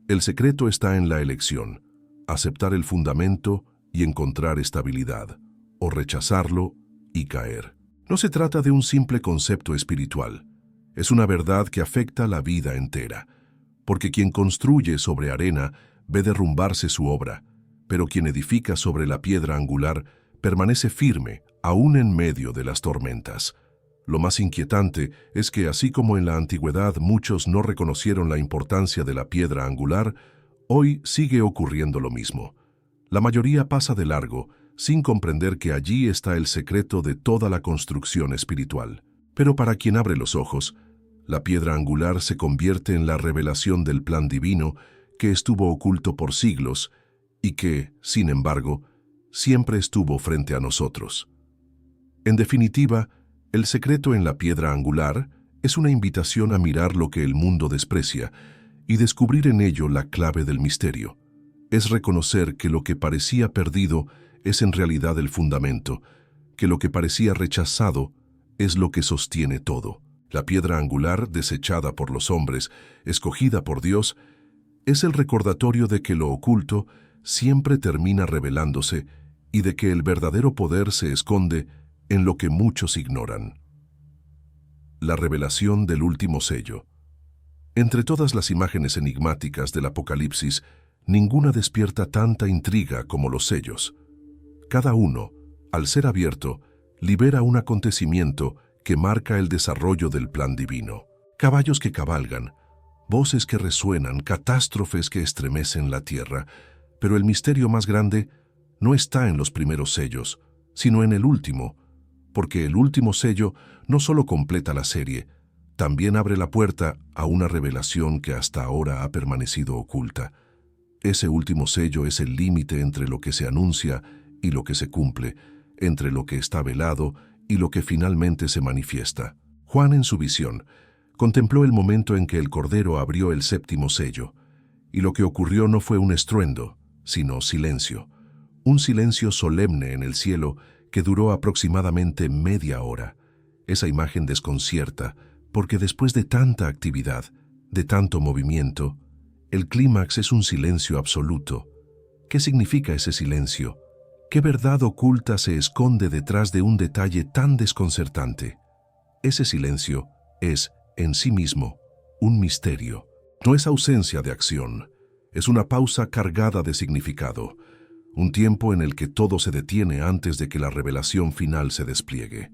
El secreto está en la elección, aceptar el fundamento y encontrar estabilidad, o rechazarlo y caer. No se trata de un simple concepto espiritual, es una verdad que afecta la vida entera, porque quien construye sobre arena ve derrumbarse su obra, pero quien edifica sobre la piedra angular permanece firme aún en medio de las tormentas. Lo más inquietante es que, así como en la antigüedad muchos no reconocieron la importancia de la piedra angular, hoy sigue ocurriendo lo mismo. La mayoría pasa de largo, sin comprender que allí está el secreto de toda la construcción espiritual. Pero para quien abre los ojos, la piedra angular se convierte en la revelación del plan divino que estuvo oculto por siglos y que, sin embargo, siempre estuvo frente a nosotros. En definitiva, el secreto en la piedra angular es una invitación a mirar lo que el mundo desprecia y descubrir en ello la clave del misterio. Es reconocer que lo que parecía perdido es en realidad el fundamento, que lo que parecía rechazado es lo que sostiene todo. La piedra angular, desechada por los hombres, escogida por Dios, es el recordatorio de que lo oculto siempre termina revelándose y de que el verdadero poder se esconde en lo que muchos ignoran. La revelación del último sello. Entre todas las imágenes enigmáticas del Apocalipsis, ninguna despierta tanta intriga como los sellos. Cada uno, al ser abierto, libera un acontecimiento que marca el desarrollo del plan divino. Caballos que cabalgan, voces que resuenan, catástrofes que estremecen la tierra. Pero el misterio más grande no está en los primeros sellos, sino en el último, porque el último sello no solo completa la serie, también abre la puerta a una revelación que hasta ahora ha permanecido oculta. Ese último sello es el límite entre lo que se anuncia y lo que se cumple, entre lo que está velado y lo que finalmente se manifiesta. Juan, en su visión, contempló el momento en que el Cordero abrió el séptimo sello, y lo que ocurrió no fue un estruendo, sino silencio. Un silencio solemne en el cielo que duró aproximadamente media hora. Esa imagen desconcierta, porque después de tanta actividad, de tanto movimiento, el clímax es un silencio absoluto. ¿Qué significa ese silencio? ¿Qué verdad oculta se esconde detrás de un detalle tan desconcertante? Ese silencio es, en sí mismo, un misterio. No es ausencia de acción, es una pausa cargada de significado, un tiempo en el que todo se detiene antes de que la revelación final se despliegue.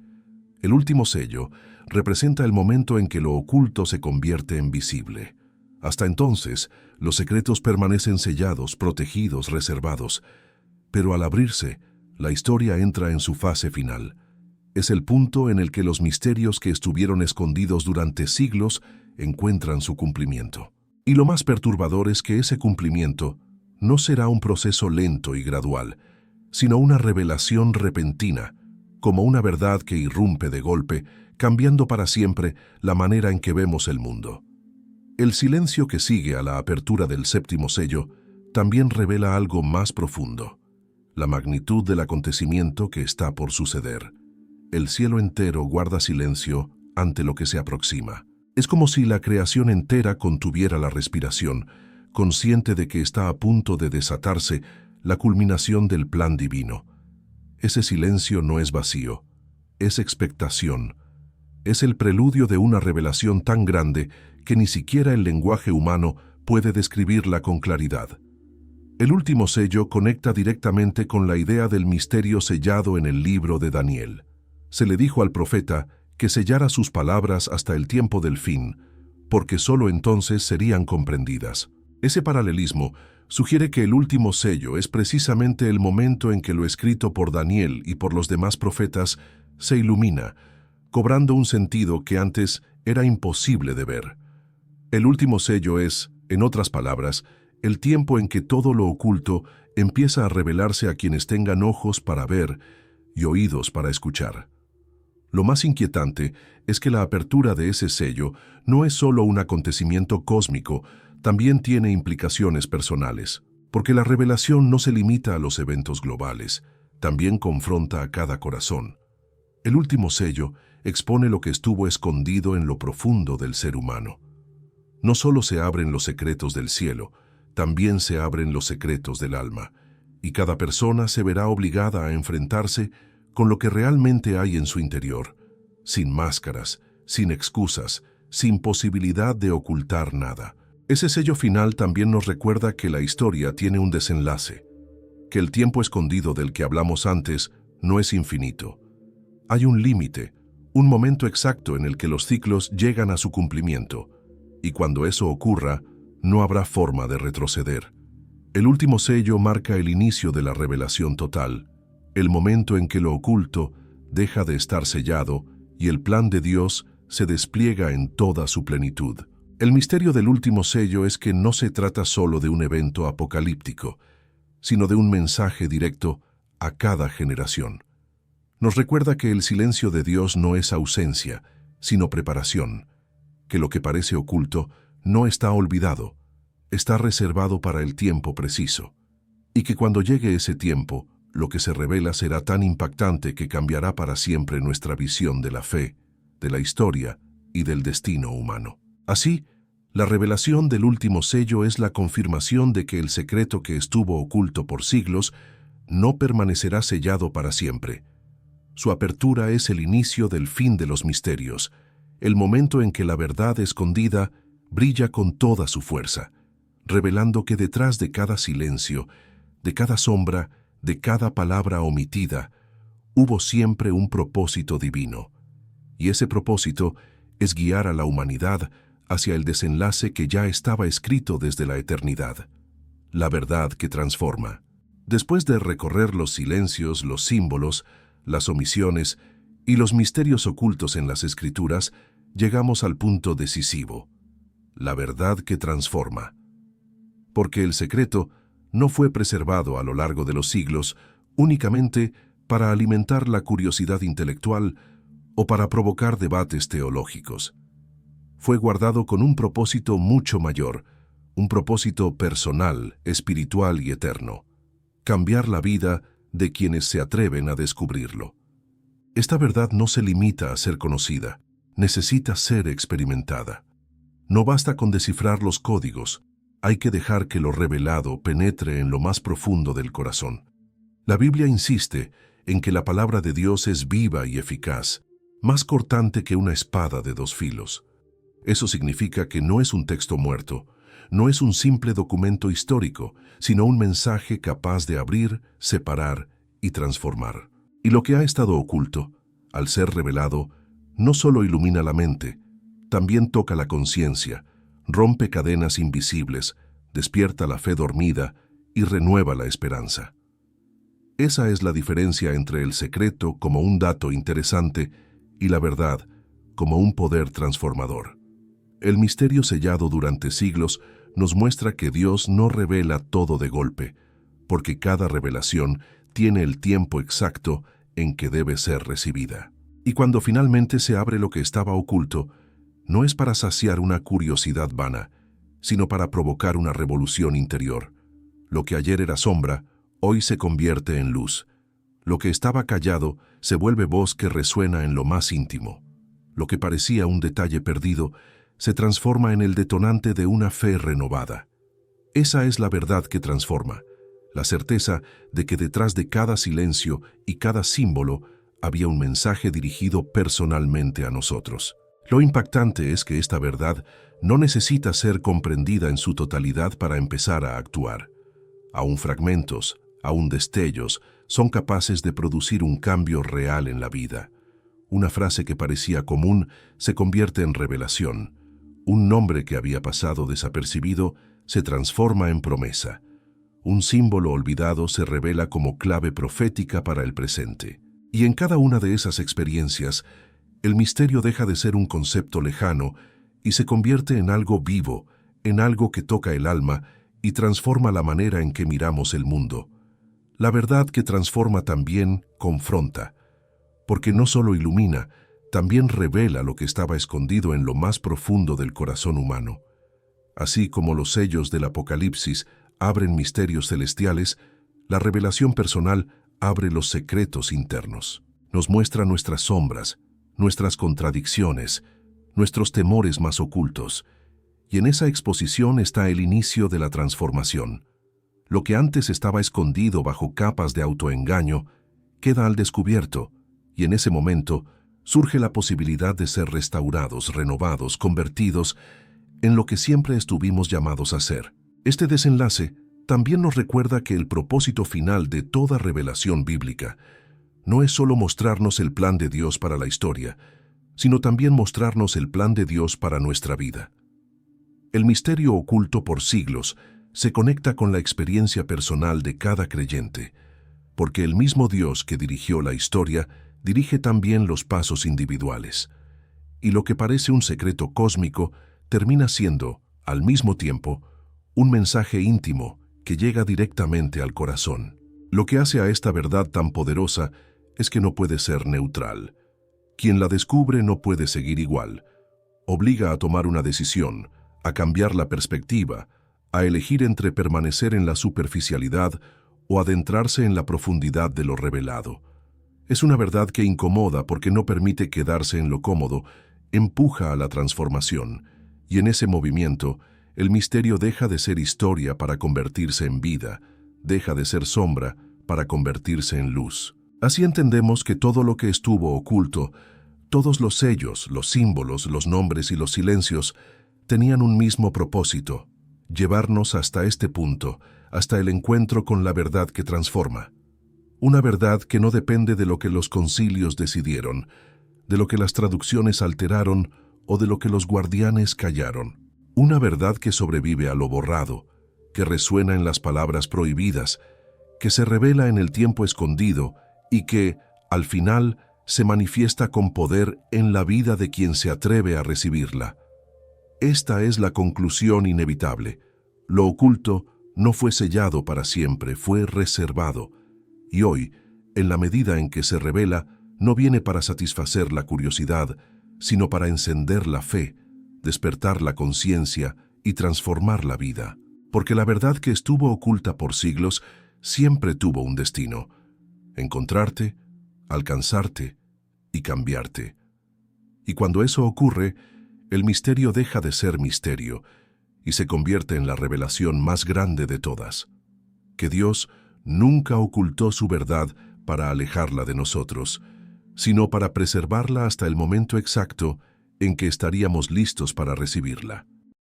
El último sello representa el momento en que lo oculto se convierte en visible. Hasta entonces, los secretos permanecen sellados, protegidos, reservados. Pero al abrirse, la historia entra en su fase final. Es el punto en el que los misterios que estuvieron escondidos durante siglos encuentran su cumplimiento. Y lo más perturbador es que ese cumplimiento no será un proceso lento y gradual, sino una revelación repentina, como una verdad que irrumpe de golpe, cambiando para siempre la manera en que vemos el mundo. El silencio que sigue a la apertura del séptimo sello también revela algo más profundo, la magnitud del acontecimiento que está por suceder. El cielo entero guarda silencio ante lo que se aproxima. Es como si la creación entera contuviera la respiración, consciente de que está a punto de desatarse la culminación del plan divino. Ese silencio no es vacío, es expectación. Es el preludio de una revelación tan grande que ni siquiera el lenguaje humano puede describirla con claridad. El último sello conecta directamente con la idea del misterio sellado en el libro de Daniel. Se le dijo al profeta que sellara sus palabras hasta el tiempo del fin, porque sólo entonces serían comprendidas. Ese paralelismo sugiere que el último sello es precisamente el momento en que lo escrito por Daniel y por los demás profetas se ilumina, cobrando un sentido que antes era imposible de ver. El último sello es, en otras palabras, el tiempo en que todo lo oculto empieza a revelarse a quienes tengan ojos para ver y oídos para escuchar. Lo más inquietante es que la apertura de ese sello no es solo un acontecimiento cósmico, también tiene implicaciones personales, porque la revelación no se limita a los eventos globales, también confronta a cada corazón. El último sello expone lo que estuvo escondido en lo profundo del ser humano. No solo se abren los secretos del cielo, también se abren los secretos del alma, y cada persona se verá obligada a enfrentarse con lo que realmente hay en su interior, sin máscaras, sin excusas, sin posibilidad de ocultar nada. Ese sello final también nos recuerda que la historia tiene un desenlace, que el tiempo escondido del que hablamos antes no es infinito. Hay un límite, un momento exacto en el que los ciclos llegan a su cumplimiento, y cuando eso ocurra, no habrá forma de retroceder. El último sello marca el inicio de la revelación total, el momento en que lo oculto deja de estar sellado y el plan de Dios se despliega en toda su plenitud. El misterio del último sello es que no se trata solo de un evento apocalíptico, sino de un mensaje directo a cada generación. Nos recuerda que el silencio de Dios no es ausencia, sino preparación, que lo que parece oculto no está olvidado, está reservado para el tiempo preciso, y que cuando llegue ese tiempo, lo que se revela será tan impactante que cambiará para siempre nuestra visión de la fe, de la historia y del destino humano. Así, la revelación del último sello es la confirmación de que el secreto que estuvo oculto por siglos no permanecerá sellado para siempre. Su apertura es el inicio del fin de los misterios, el momento en que la verdad escondida brilla con toda su fuerza, revelando que detrás de cada silencio, de cada sombra, de cada palabra omitida, hubo siempre un propósito divino. y ese propósito es guiar a la humanidad hacia el desenlace que ya estaba escrito desde la eternidad, la verdad que transforma. Después de recorrer los silencios, los símbolos, las omisiones y los misterios ocultos en las Escrituras, llegamos al punto decisivo, la verdad que transforma. Porque el secreto no fue preservado a lo largo de los siglos únicamente para alimentar la curiosidad intelectual o para provocar debates teológicos. Fue guardado con un propósito mucho mayor, un propósito personal, espiritual y eterno: cambiar la vida de quienes se atreven a descubrirlo. Esta verdad no se limita a ser conocida, necesita ser experimentada. No basta con descifrar los códigos, hay que dejar que lo revelado penetre en lo más profundo del corazón. La Biblia insiste en que la palabra de Dios es viva y eficaz, más cortante que una espada de dos filos. Eso significa que no es un texto muerto, no es un simple documento histórico, sino un mensaje capaz de abrir, separar y transformar. Y lo que ha estado oculto, al ser revelado, no solo ilumina la mente, también toca la conciencia, rompe cadenas invisibles, despierta la fe dormida y renueva la esperanza. Esa es la diferencia entre el secreto como un dato interesante y la verdad como un poder transformador. El misterio sellado durante siglos nos muestra que Dios no revela todo de golpe, porque cada revelación tiene el tiempo exacto en que debe ser recibida. Y cuando finalmente se abre lo que estaba oculto, no es para saciar una curiosidad vana, sino para provocar una revolución interior. Lo que ayer era sombra, hoy se convierte en luz. Lo que estaba callado se vuelve voz que resuena en lo más íntimo. Lo que parecía un detalle perdido se transforma en el detonante de una fe renovada. Esa es la verdad que transforma, la certeza de que detrás de cada silencio y cada símbolo había un mensaje dirigido personalmente a nosotros. Lo impactante es que esta verdad no necesita ser comprendida en su totalidad para empezar a actuar. Aún fragmentos, aún destellos, son capaces de producir un cambio real en la vida. Una frase que parecía común se convierte en revelación. Un nombre que había pasado desapercibido se transforma en promesa. Un símbolo olvidado se revela como clave profética para el presente. Y en cada una de esas experiencias, el misterio deja de ser un concepto lejano y se convierte en algo vivo, en algo que toca el alma y transforma la manera en que miramos el mundo. La verdad que transforma también confronta, porque no solo ilumina, también revela lo que estaba escondido en lo más profundo del corazón humano. Así como los sellos del Apocalipsis abren misterios celestiales, la revelación personal abre los secretos internos. Nos muestra nuestras sombras, nuestras contradicciones, nuestros temores más ocultos. Y en esa exposición está el inicio de la transformación. Lo que antes estaba escondido bajo capas de autoengaño queda al descubierto, y en ese momento surge la posibilidad de ser restaurados, renovados, convertidos en lo que siempre estuvimos llamados a ser. Este desenlace también nos recuerda que el propósito final de toda revelación bíblica no es solo mostrarnos el plan de Dios para la historia, sino también mostrarnos el plan de Dios para nuestra vida. El misterio oculto por siglos se conecta con la experiencia personal de cada creyente, porque el mismo Dios que dirigió la historia dirige también los pasos individuales. Y lo que parece un secreto cósmico termina siendo, al mismo tiempo, un mensaje íntimo que llega directamente al corazón. Lo que hace a esta verdad tan poderosa es que no puede ser neutral. Quien la descubre no puede seguir igual. Obliga a tomar una decisión, a cambiar la perspectiva, a elegir entre permanecer en la superficialidad o adentrarse en la profundidad de lo revelado. Es una verdad que incomoda porque no permite quedarse en lo cómodo, empuja a la transformación, y en ese movimiento, el misterio deja de ser historia para convertirse en vida, deja de ser sombra para convertirse en luz. Así entendemos que todo lo que estuvo oculto, todos los sellos, los símbolos, los nombres y los silencios, tenían un mismo propósito: llevarnos hasta este punto, hasta el encuentro con la verdad que transforma. Una verdad que no depende de lo que los concilios decidieron, de lo que las traducciones alteraron o de lo que los guardianes callaron. Una verdad que sobrevive a lo borrado, que resuena en las palabras prohibidas, que se revela en el tiempo escondido y que, al final, se manifiesta con poder en la vida de quien se atreve a recibirla. Esta es la conclusión inevitable. Lo oculto no fue sellado para siempre, fue reservado. Y hoy, en la medida en que se revela, no viene para satisfacer la curiosidad, sino para encender la fe, despertar la conciencia y transformar la vida. Porque la verdad que estuvo oculta por siglos siempre tuvo un destino: encontrarte, alcanzarte y cambiarte. Y cuando eso ocurre, el misterio deja de ser misterio y se convierte en la revelación más grande de todas: que Dios nunca ocultó su verdad para alejarla de nosotros, sino para preservarla hasta el momento exacto en que estaríamos listos para recibirla.